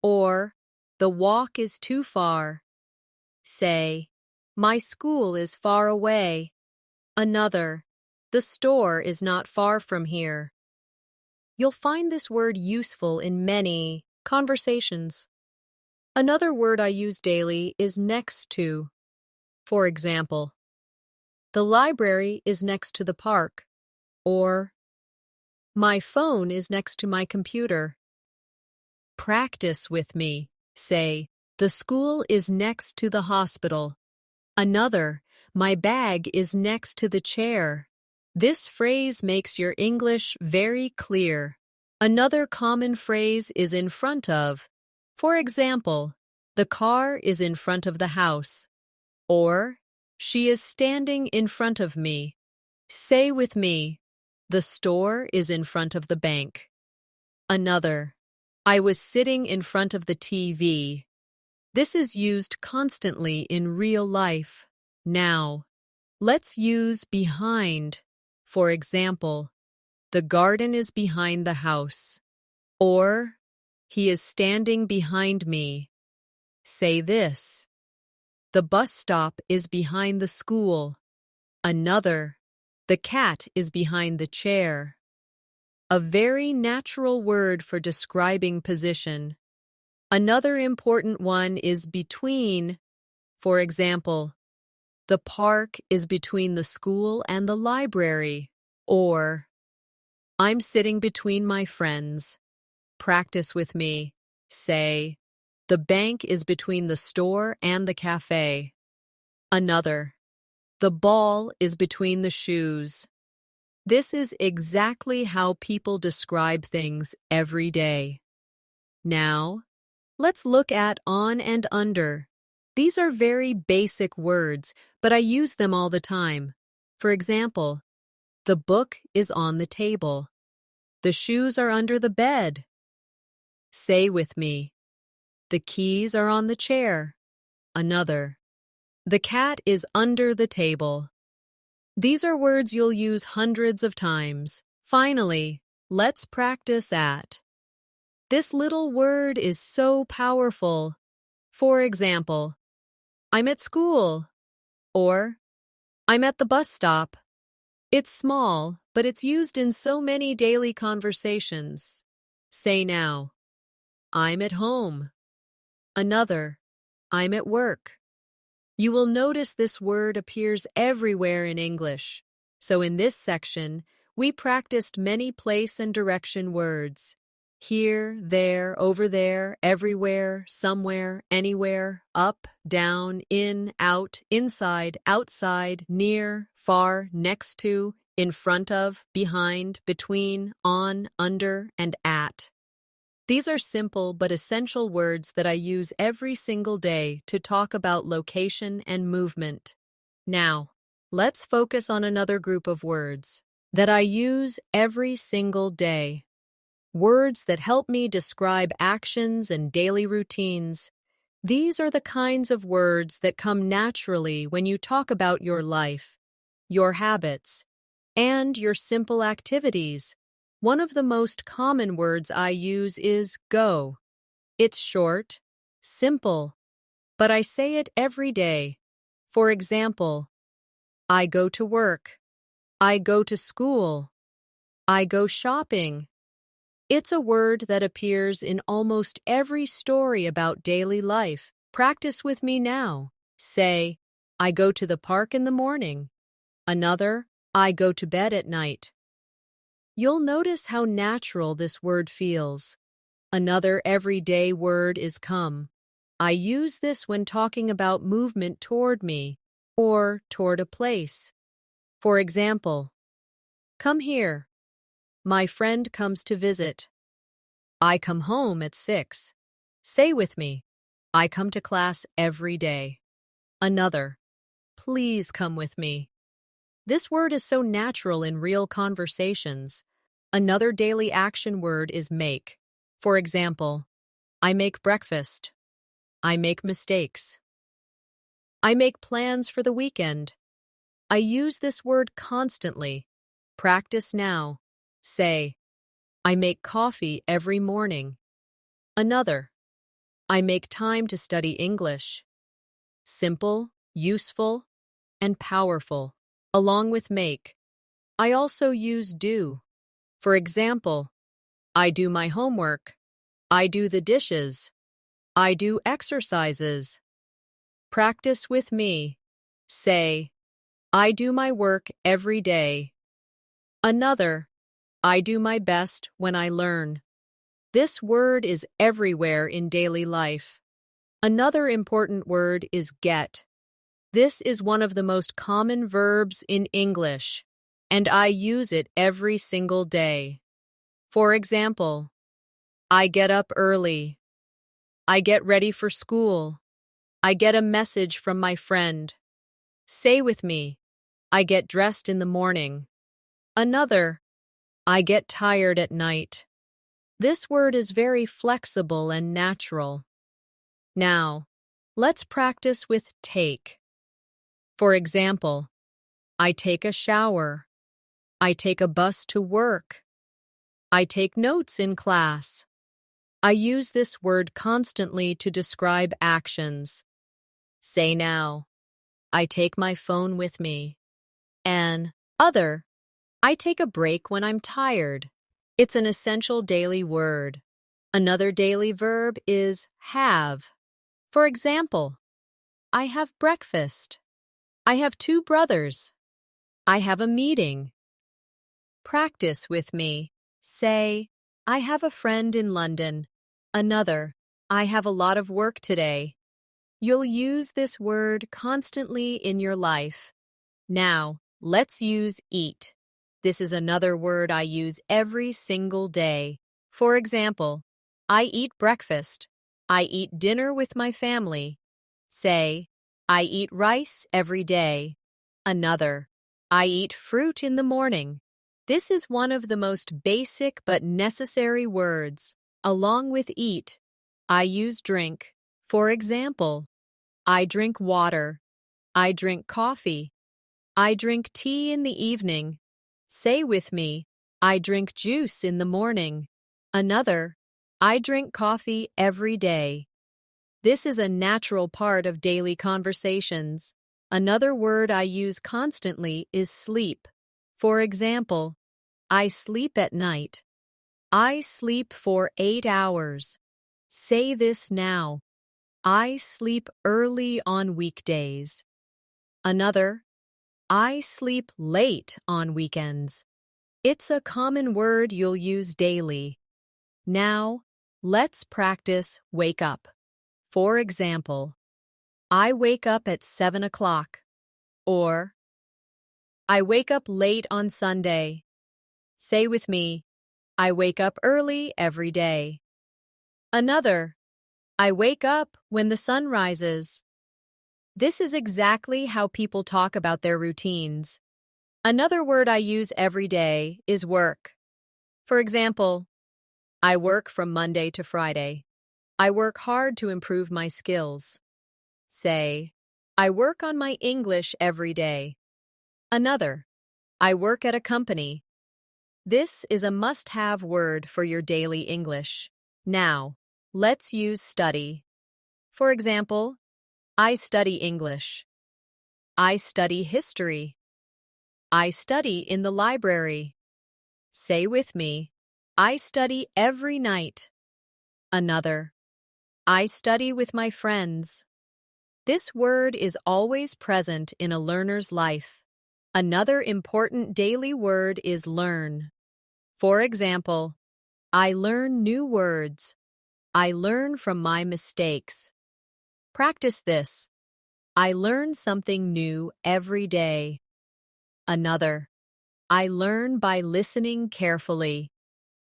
Speaker 1: Or, the walk is too far. Say, my school is far away. Another, the store is not far from here. You'll find this word useful in many conversations. Another word I use daily is next to. For example, the library is next to the park. Or, My phone is next to my computer. Practice with me. Say, the school is next to the hospital. Another, my bag is next to the chair. This phrase makes your English very clear. Another common phrase is in front of. For example, the car is in front of the house. Or, she is standing in front of me. Say with me, the store is in front of the bank. Another, I was sitting in front of the TV. This is used constantly in real life. Now, let's use behind. For example, the garden is behind the house. Or, he is standing behind me. Say this. The bus stop is behind the school. Another, the cat is behind the chair. A very natural word for describing position. Another important one is between. For example, the park is between the school and the library. Or, I'm sitting between my friends. Practice with me. Say, the bank is between the store and the cafe. Another, the ball is between the shoes. This is exactly how people describe things every day. Now, let's look at on and under. These are very basic words, but I use them all the time. For example, the book is on the table. The shoes are under the bed. Say with me, the keys are on the chair. Another, the cat is under the table. These are words you'll use hundreds of times. Finally, let's practice at. This little word is so powerful. For example, I'm at school, or I'm at the bus stop. It's small, but it's used in so many daily conversations. Say now, I'm at home. Another, I'm at work. You will notice this word appears everywhere in English. So in this section, we practiced many place and direction words. Here, there, over there, everywhere, somewhere, anywhere, up, down, in, out, inside, outside, near, far, next to, in front of, behind, between, on, under, and at. These are simple but essential words that I use every single day to talk about location and movement. Now, let's focus on another group of words that I use every single day. Words that help me describe actions and daily routines. These are the kinds of words that come naturally when you talk about your life, your habits, and your simple activities. One of the most common words I use is go. It's short, simple, but I say it every day. For example, I go to work. I go to school. I go shopping. It's a word that appears in almost every story about daily life. Practice with me now. Say, I go to the park in the morning. Another, I go to bed at night. You'll notice how natural this word feels. Another everyday word is come. I use this when talking about movement toward me or toward a place. For example, come here. My friend comes to visit. I come home at 6. Say with me, I come to class every day. Another, please come with me. This word is so natural in real conversations. Another daily action word is make. For example, I make breakfast. I make mistakes. I make plans for the weekend. I use this word constantly. Practice now. Say, I make coffee every morning. Another, I make time to study English. Simple, useful, and powerful. Along with make, I also use do. For example, I do my homework. I do the dishes. I do exercises. Practice with me. Say, I do my work every day. Another, I do my best when I learn. This word is everywhere in daily life. Another important word is get. This is one of the most common verbs in English, and I use it every single day. For example, I get up early. I get ready for school. I get a message from my friend. Say with me, I get dressed in the morning. Another, I get tired at night. This word is very flexible and natural. Now, let's practice with take. For example, I take a shower. I take a bus to work. I take notes in class. I use this word constantly to describe actions. Say now, I take my phone with me. And other, I take a break when I'm tired. It's an essential daily word. Another daily verb is have. For example, I have breakfast. I have 2 brothers. I have a meeting. Practice with me. Say, I have a friend in London. Another, I have a lot of work today. You'll use this word constantly in your life. Now, let's use eat. This is another word I use every single day. For example, I eat breakfast. I eat dinner with my family. Say, I eat rice every day. Another, I eat fruit in the morning. This is one of the most basic but necessary words. Along with eat, I use drink. For example, I drink water. I drink coffee. I drink tea in the evening. Say with me, I drink juice in the morning. Another, I drink coffee every day. This is a natural part of daily conversations. Another word I use constantly is sleep. For example, I sleep at night. I sleep for 8 hours. Say this now. I sleep early on weekdays. Another, I sleep late on weekends. It's a common word you'll use daily. Now, let's practice wake up. For example, I wake up at 7 o'clock. Or, I wake up late on Sunday. Say with me, I wake up early every day. Another, I wake up when the sun rises. This is exactly how people talk about their routines. Another word I use every day is work. For example, I work from Monday to Friday. I work hard to improve my skills. Say, I work on my English every day. Another, I work at a company. This is a must-have word for your daily English. Now, let's use study. For example, I study English. I study history. I study in the library. Say with me, I study every night. Another, I study with my friends. This word is always present in a learner's life. Another important daily word is learn. For example, I learn new words. I learn from my mistakes. Practice this. I learn something new every day. Another, I learn by listening carefully.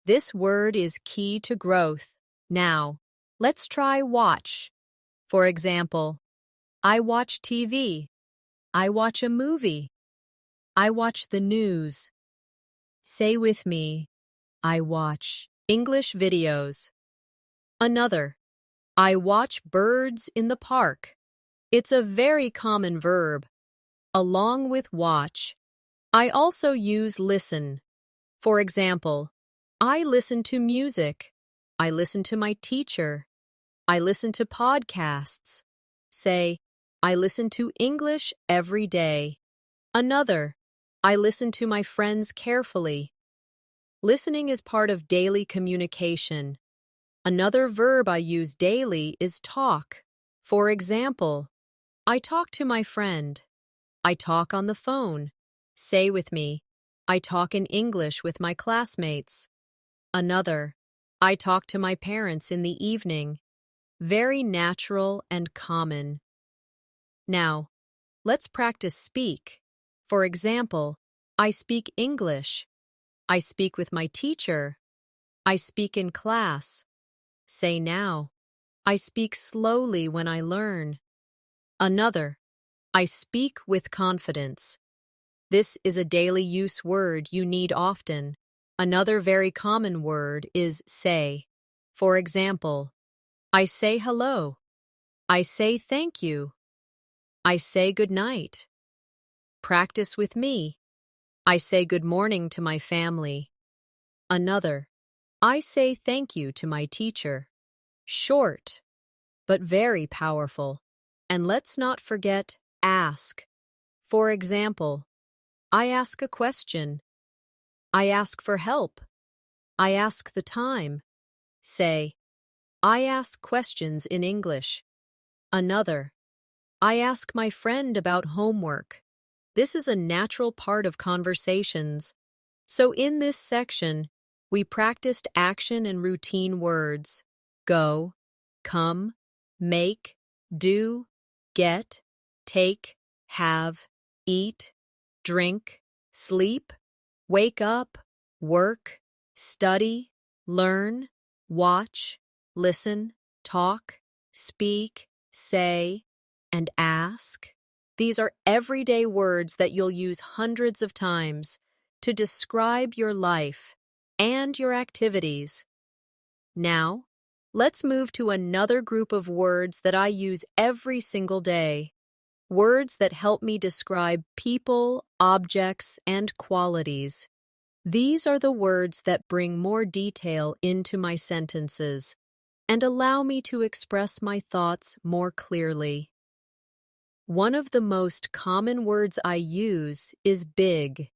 Speaker 1: This word is key to growth. Now, let's try watch. For example, I watch TV. I watch a movie. I watch the news. Say with me, I watch English videos. Another, I watch birds in the park. It's a very common verb. Along with watch, I also use listen. For example, I listen to music. I listen to my teacher. I listen to podcasts. Say, I listen to English every day. Another, I listen to my friends carefully. Listening is part of daily communication. Another verb I use daily is talk. For example, I talk to my friend. I talk on the phone. Say with me, I talk in English with my classmates. Another, I talk to my parents in the evening. Very natural and common. Now, let's practice speak. For example, I speak English. I speak with my teacher. I speak in class. Say now. I speak slowly when I learn. Another, I speak with confidence. This is a daily use word you need often. Another very common word is say. For example, I say hello. I say thank you. I say good night. Practice with me. I say good morning to my family. Another, I say thank you to my teacher. Short, but very powerful. And let's not forget ask. For example, I ask a question. I ask for help. I ask the time. Say, I ask questions in English. Another, I ask my friend about homework. This is a natural part of conversations. So in this section, we practiced action and routine words. Go, come, make, do, get, take, have, eat, drink, sleep, wake up, work, study, learn, watch, listen, talk, speak, say, and ask. These are everyday words that you'll use hundreds of times to describe your life and your activities. Now, let's move to another group of words that I use every single day. Words that help me describe people, objects, and qualities. These are the words that bring more detail into my sentences and allow me to express my thoughts more clearly. One of the most common words I use is big.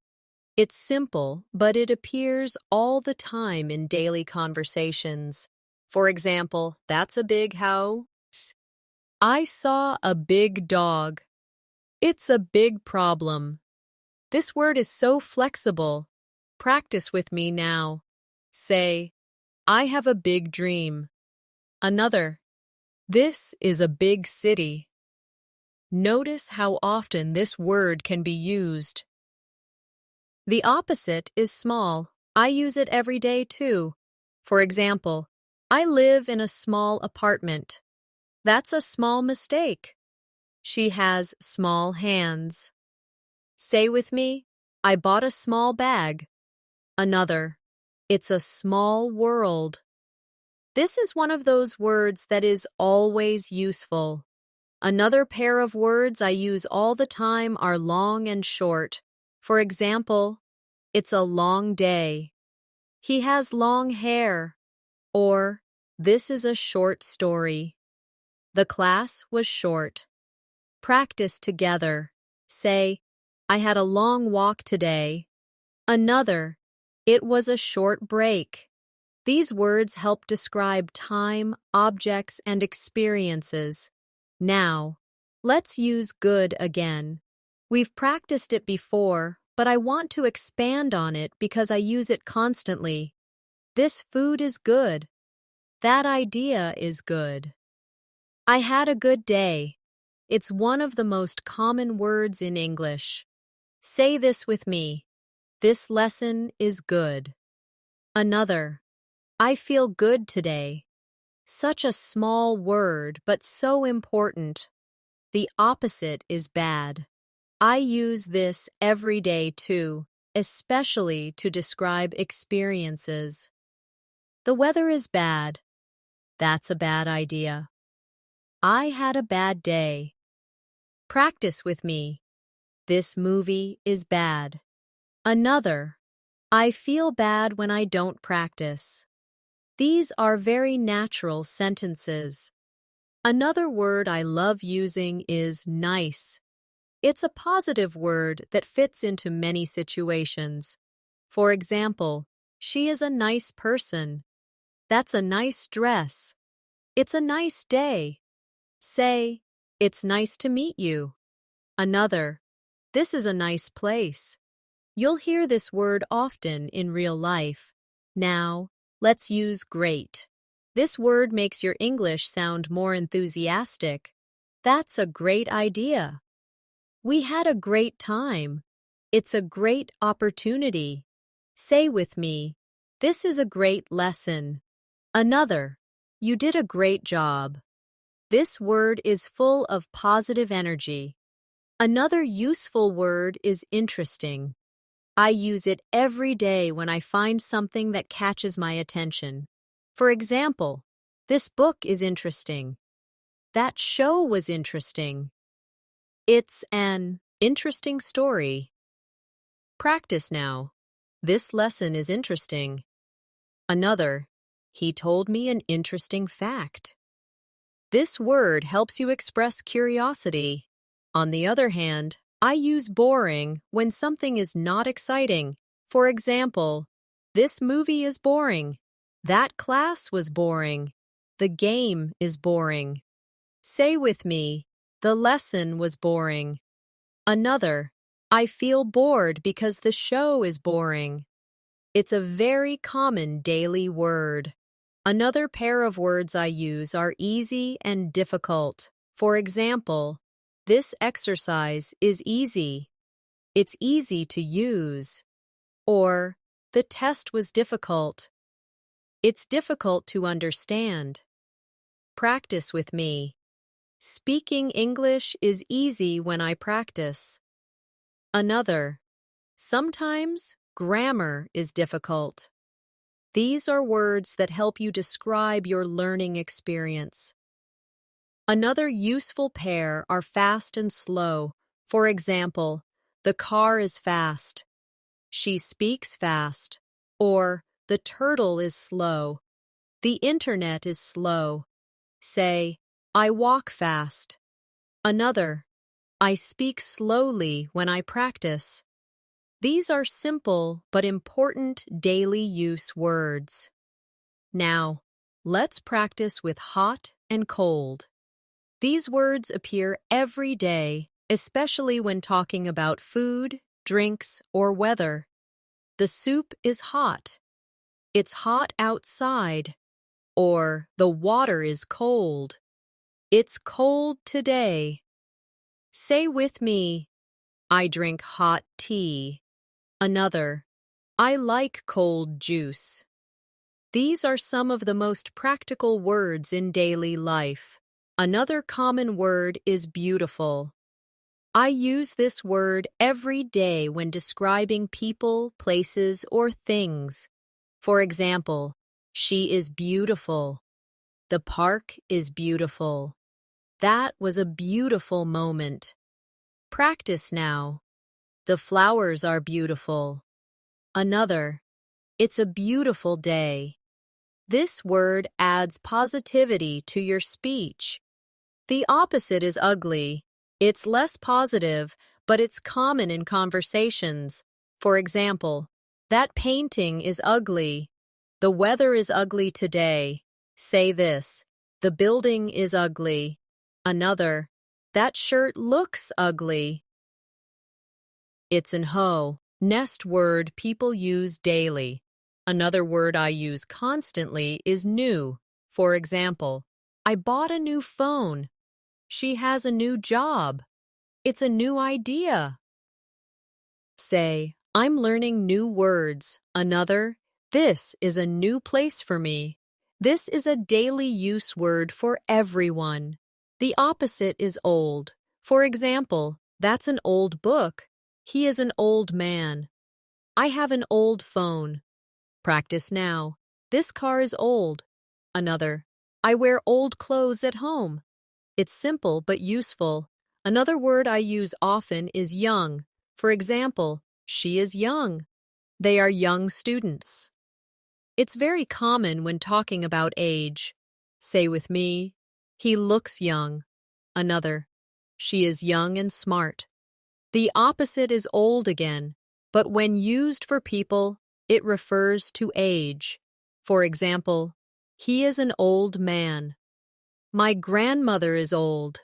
Speaker 1: It's simple, but it appears all the time in daily conversations. For example, that's a big house. I saw a big dog. It's a big problem. This word is so flexible. Practice with me now. Say, I have a big dream. Another, this is a big city. Notice how often this word can be used. The opposite is small. I use it every day too. For example, I live in a small apartment. That's a small mistake. She has small hands. Say with me, I bought a small bag. Another, it's a small world. This is one of those words that is always useful. Another pair of words I use all the time are long and short. For example, it's a long day. He has long hair. Or, this is a short story. The class was short. Practice together. Say, I had a long walk today. Another, it was a short break. These words help describe time, objects, and experiences. Now, let's use good again. We've practiced it before, but I want to expand on it because I use it constantly. This food is good. That idea is good. I had a good day. It's one of the most common words in English. Say this with me. This lesson is good. Another, I feel good today. Such a small word, but so important. The opposite is bad. I use this every day too, especially to describe experiences. The weather is bad. That's a bad idea. I had a bad day. Practice with me. This movie is bad. Another, I feel bad when I don't practice. These are very natural sentences. Another word I love using is nice. It's a positive word that fits into many situations. For example, she is a nice person. That's a nice dress. It's a nice day. Say, it's nice to meet you. Another, this is a nice place. You'll hear this word often in real life. Now, let's use great. This word makes your English sound more enthusiastic. That's a great idea. We had a great time. It's a great opportunity. Say with me, this is a great lesson. Another, you did a great job. This word is full of positive energy. Another useful word is interesting. I use it every day when I find something that catches my attention. For example, this book is interesting. That show was interesting. It's an interesting story. Practice now. This lesson is interesting. Another, he told me an interesting fact. This word helps you express curiosity. On the other hand, I use boring when something is not exciting. For example, this movie is boring. That class was boring. The game is boring. Say with me, the lesson was boring. Another, I feel bored because the show is boring. It's a very common daily word. Another pair of words I use are easy and difficult. For example, this exercise is easy. It's easy to use. Or, the test was difficult. It's difficult to understand. Practice with me. Speaking English is easy when I practice. Another, sometimes grammar is difficult. These are words that help you describe your learning experience. Another useful pair are fast and slow. For example, the car is fast. She speaks fast. Or, the turtle is slow. The internet is slow. Say, I walk fast. Another, I speak slowly when I practice. These are simple but important daily use words. Now, let's practice with hot and cold. These words appear every day, especially when talking about food, drinks, or weather. The soup is hot. It's hot outside. Or, the water is cold. It's cold today. Say with me, I drink hot tea. Another, I like cold juice. These are some of the most practical words in daily life. Another common word is beautiful. I use this word every day when describing people, places, or things. For example, she is beautiful. The park is beautiful. That was a beautiful moment. Practice now. The flowers are beautiful. Another, it's a beautiful day. This word adds positivity to your speech. The opposite is ugly. It's less positive, but it's common in conversations. For example, that painting is ugly. The weather is ugly today. Say this, the building is ugly. Another, that shirt looks ugly. It's an ho. Nest word people use daily. Another word I use constantly is new. For example, I bought a new phone. She has a new job. It's a new idea. Say, I'm learning new words. Another, this is a new place for me. This is a daily use word for everyone. The opposite is old. For example, that's an old book. He is an old man. I have an old phone. Practice now. This car is old. Another, I wear old clothes at home. It's simple but useful. Another word I use often is young. For example, she is young. They are young students. It's very common when talking about age. Say with me, he looks young. Another, she is young and smart. The opposite is old again, but when used for people, it refers to age. For example, he is an old man. My grandmother is old.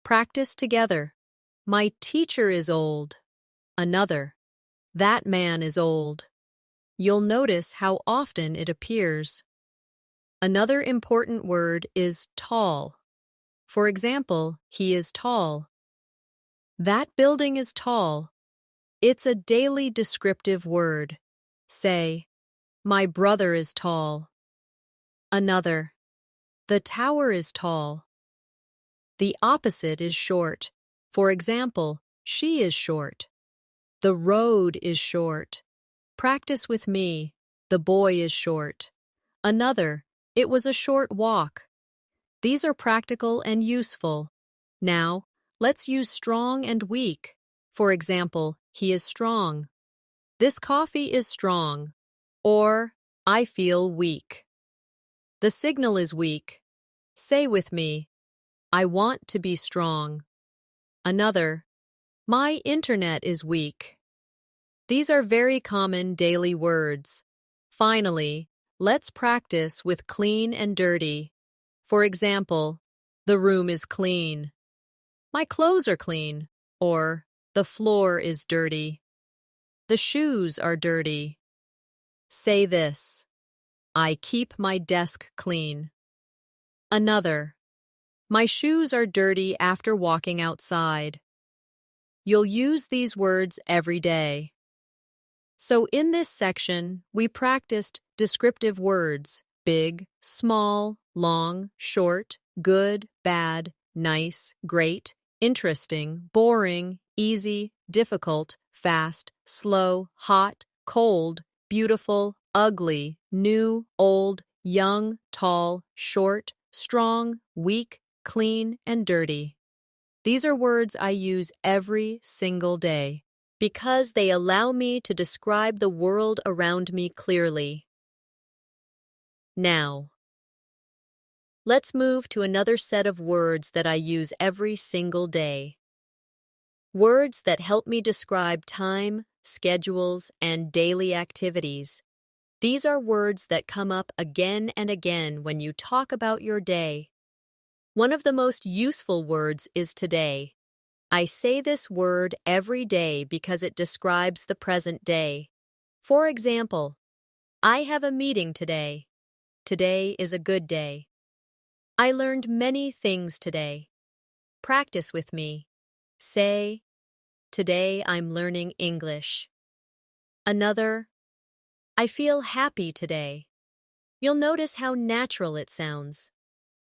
Speaker 1: Practice together. My teacher is old. Another, That man is old. You'll notice how often it appears. Another important word is tall. For example, he is tall. That building is tall. It's a daily descriptive word. Say, my brother is tall. Another, the tower is tall. The opposite is short. For example, she is short. The road is short. Practice with me. The boy is short. Another, it was a short walk. These are practical and useful. Now, let's use strong and weak. For example, he is strong. This coffee is strong. Or, I feel weak. The signal is weak. Say with me, I want to be strong. Another, my internet is weak. These are very common daily words. Finally, let's practice with clean and dirty. For example, the room is clean. My clothes are clean. Or, the floor is dirty. The shoes are dirty. Say this, I keep my desk clean. Another, my shoes are dirty after walking outside. You'll use these words every day. So in this section, we practiced descriptive words: big, small, long, short, good, bad, nice, great, interesting, boring, easy, difficult, fast, slow, hot, cold, beautiful, ugly, new, old, young, tall, short, strong, weak, clean, and dirty. These are words I use every single day because they allow me to describe the world around me clearly. Now, let's move to another set of words that I use every single day. Words that help me describe time, schedules, and daily activities. These are words that come up again and again when you talk about your day. One of the most useful words is today. I say this word every day because it describes the present day. For example, I have a meeting today. Today is a good day. I learned many things today. Practice with me. Say, today I'm learning English. Another, I feel happy today. You'll notice how natural it sounds.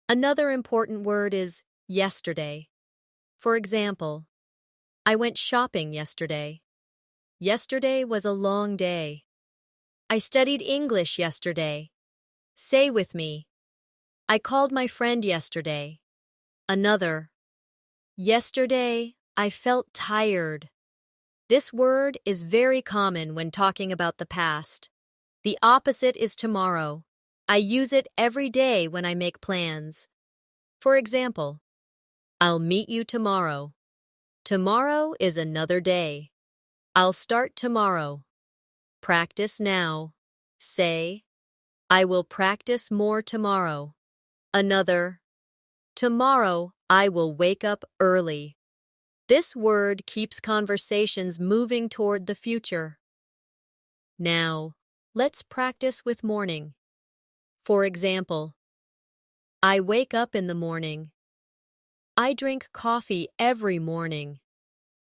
Speaker 1: Another important word is yesterday. For example, I went shopping yesterday. Yesterday was a long day. I studied English yesterday. Say with me, I called my friend yesterday. Another, yesterday I felt tired. This word is very common when talking about the past. The opposite is tomorrow. I use it every day when I make plans. For example, I'll meet you tomorrow. Tomorrow is another day. I'll start tomorrow. Practice now. Say, I will practice more tomorrow. Another, tomorrow I will wake up early. This word keeps conversations moving toward the future. Now, let's practice with morning. For example, I wake up in the morning. I drink coffee every morning.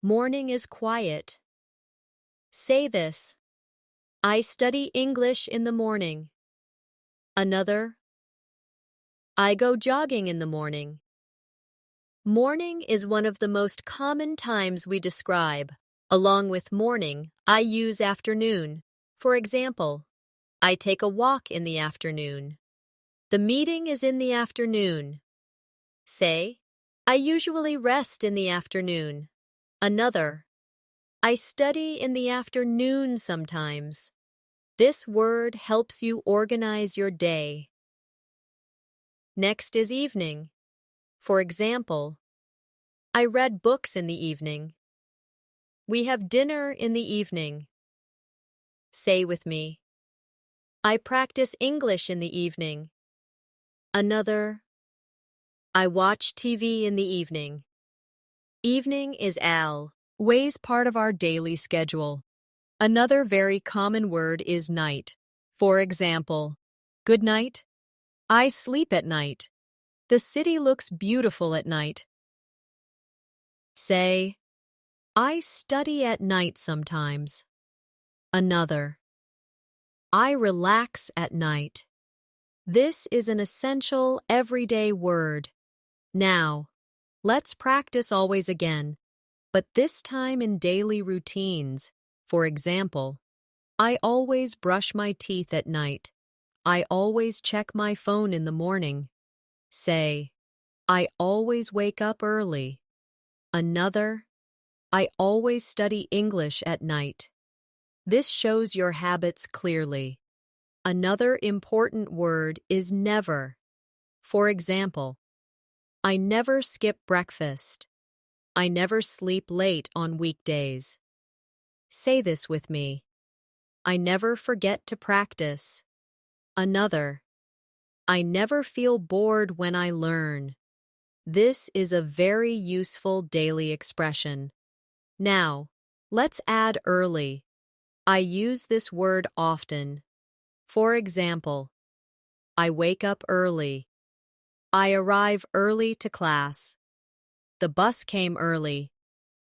Speaker 1: Morning is quiet. Say this, I study English in the morning. Another, I go jogging in the morning. Morning is one of the most common times we describe. Along with morning, I use afternoon. For example, I take a walk in the afternoon. The meeting is in the afternoon. Say, I usually rest in the afternoon. Another, I study in the afternoon sometimes. This word helps you organize your day. Next is evening. For example, I read books in the evening. We have dinner in the evening. Say with me, I practice English in the evening. Another, I watch TV in the evening. Evening is always part of our daily schedule. Another very common word is night. For example, good night. I sleep at night. The city looks beautiful at night. Say, I study at night sometimes. Another, I relax at night. This is an essential, everyday word. Now, let's practice always again, but this time in daily routines. For example, I always brush my teeth at night. I always check my phone in the morning. Say, I always wake up early. Another, I always study English at night. This shows your habits clearly. Another important word is never. For example, I never skip breakfast. I never sleep late on weekdays. Say this with me. I never forget to practice. Another, I never feel bored when I learn. This is a very useful daily expression. Now, let's add early. I use this word often. For example, I wake up early. I arrive early to class. The bus came early.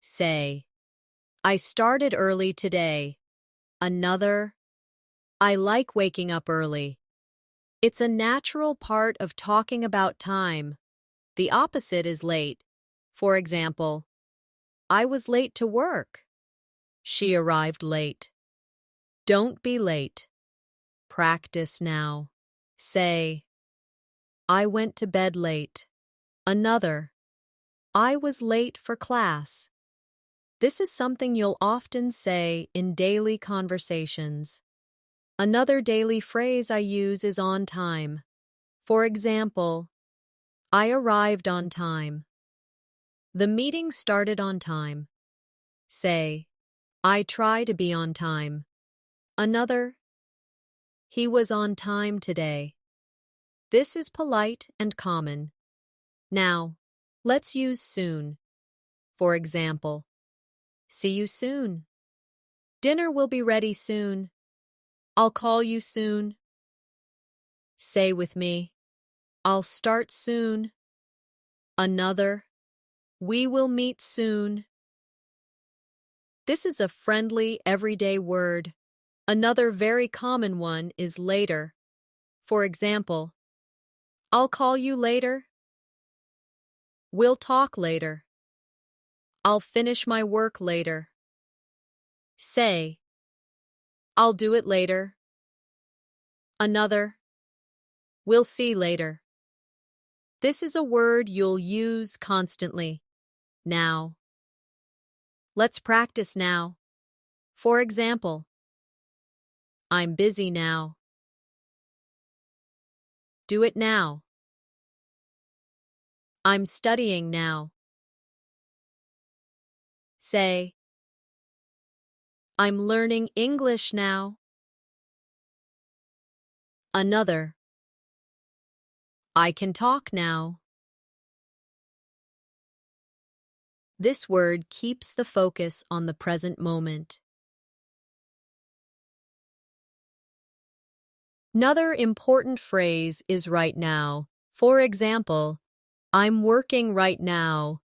Speaker 1: Say, I started early today. Another, I like waking up early. It's a natural part of talking about time. The opposite is late. For example, I was late to work. She arrived late. Don't be late. Practice now. Say, I went to bed late. Another, I was late for class. This is something you'll often say in daily conversations. Another daily phrase I use is on time. For example, I arrived on time. The meeting started on time. Say, I try to be on time. Another, he was on time today. This is polite and common. Now, let's use soon. For example, see you soon. Dinner will be ready soon. I'll call you soon. Say with me, I'll start soon. Another, we will meet soon. This is a friendly, everyday word. Another very common one is later. For example, I'll call you later. We'll talk later. I'll finish my work later. Say, I'll do it later. Another, we'll see later. This is a word you'll use constantly. Now. Let's practice now. For example, I'm busy now. Do it now. I'm studying now. Say, I'm learning English now. Another, I can talk now. This word keeps the focus on the present moment. Another important phrase is right now. For example, I'm working right now.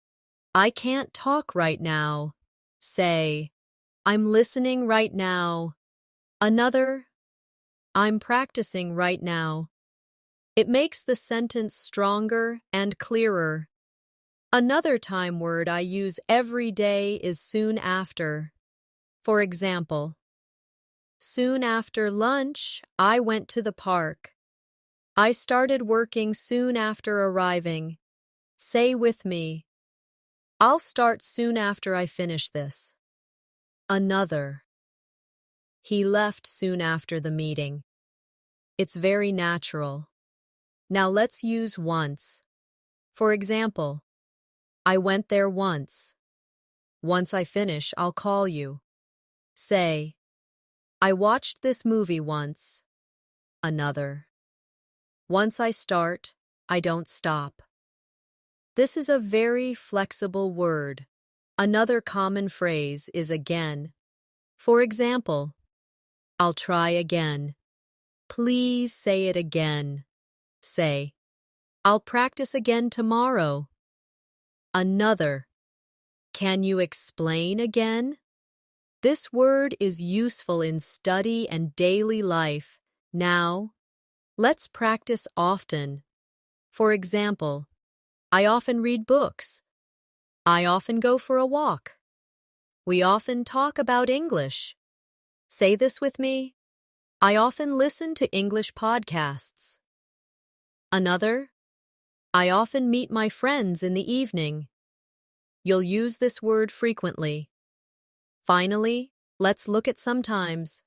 Speaker 1: I can't talk right now. Say, I'm listening right now. Another, I'm practicing right now. It makes the sentence stronger and clearer. Another time word I use every day is soon after. For example, soon after lunch, I went to the park. I started working soon after arriving. Say with me, I'll start soon after I finish this. Another, he left soon after the meeting. It's very natural. Now let's use once. For example, I went there once. Once I finish, I'll call you. Say, I watched this movie once. Another, once I start, I don't stop. This is a very flexible word. Another common phrase is again. For example, I'll try again. Please say it again. Say, I'll practice again tomorrow. Another, can you explain again? This word is useful in study and daily life. Now, let's practice often. For example, I often read books. I often go for a walk. We often talk about English. Say this with me. I often listen to English podcasts. Another, I often meet my friends in the evening. You'll use this word frequently. Finally, let's look at sometimes.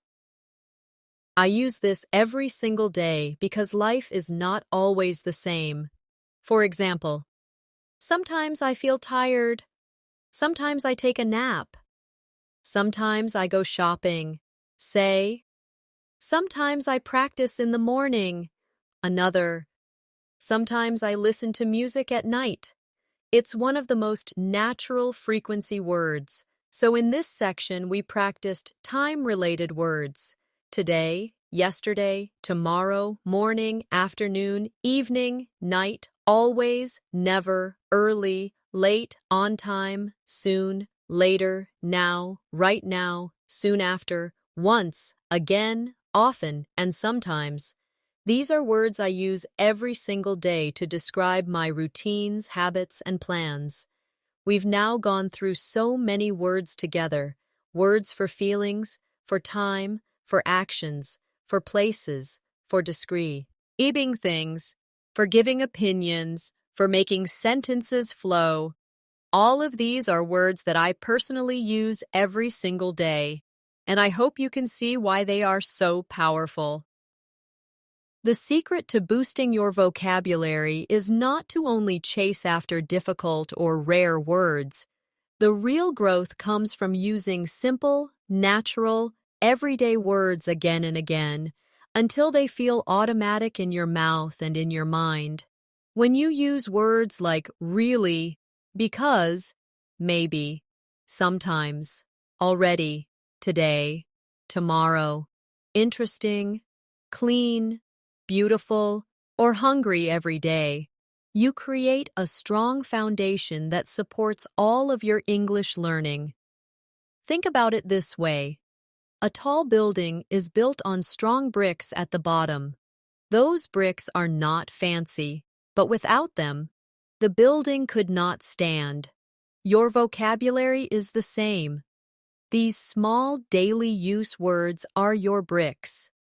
Speaker 1: I use this every single day because life is not always the same. For example, sometimes I feel tired. Sometimes I take a nap. Sometimes I go shopping. Say, sometimes I practice in the morning. Another, sometimes I listen to music at night. It's one of the most natural frequency words. So in this section, we practiced time-related words. Today, yesterday, tomorrow, morning, afternoon, evening, night, always, never, early, late, on time, soon, later, now, right now, soon after, once, again, often, and sometimes. These are words I use every single day to describe my routines, habits, and plans. We've now gone through so many words together, words for feelings, for time, for actions, for places, for describing things, for giving opinions, for making sentences flow. All of these are words that I personally use every single day, and I hope you can see why they are so powerful. The secret to boosting your vocabulary is not to only chase after difficult or rare words. The real growth comes from using simple, natural, everyday words again and again until they feel automatic in your mouth and in your mind. When you use words like really, because, maybe, sometimes, already, today, tomorrow, interesting, clean, beautiful, or hungry every day, you create a strong foundation that supports all of your English learning. Think about it this way. A tall building is built on strong bricks at the bottom. Those bricks are not fancy, but without them, the building could not stand. Your vocabulary is the same. These small daily use words are your bricks.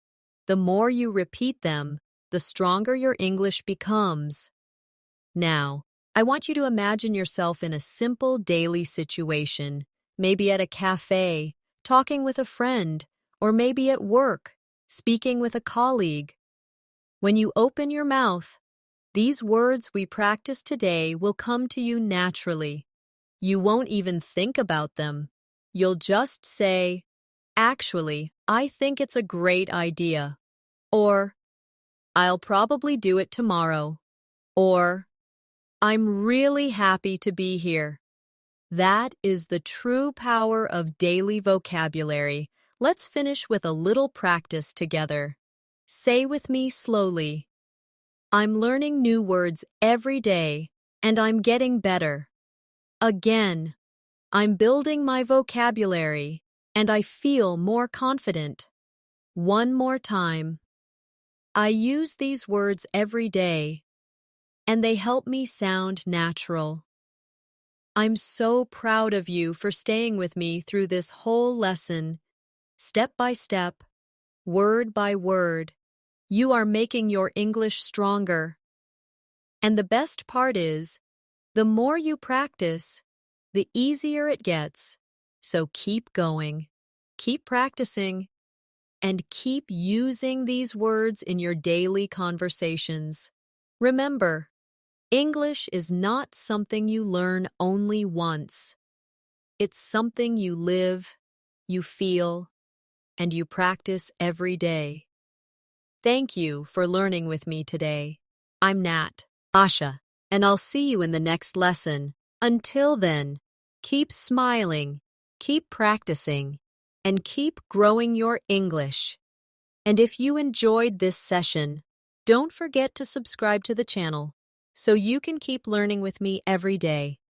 Speaker 1: The more you repeat them, the stronger your English becomes. Now, I want you to imagine yourself in a simple daily situation, maybe at a cafe, talking with a friend, or maybe at work, speaking with a colleague. When you open your mouth, these words we practice today will come to you naturally. You won't even think about them. You'll just say, "Actually, I think it's a great idea," or "I'll probably do it tomorrow," or "I'm really happy to be here." That is the true power of daily vocabulary. Let's finish with a little practice together. Say with me slowly, "I'm learning new words every day, and I'm getting better." Again, "I'm building my vocabulary, and I feel more confident." One more time. I use these words every day, and they help me sound natural. I'm so proud of you for staying with me through this whole lesson. Step by step, word by word, you are making your English stronger. And the best part is, the more you practice, the easier it gets. So keep going, keep practicing, and keep using these words in your daily conversations. Remember, English is not something you learn only once. It's something you live, you feel, and you practice every day. Thank you for learning with me today. I'm Nat, Asha, and I'll see you in the next lesson. Until then, keep smiling, keep practicing, and keep growing your English. And if you enjoyed this session, don't forget to subscribe to the channel so you can keep learning with me every day.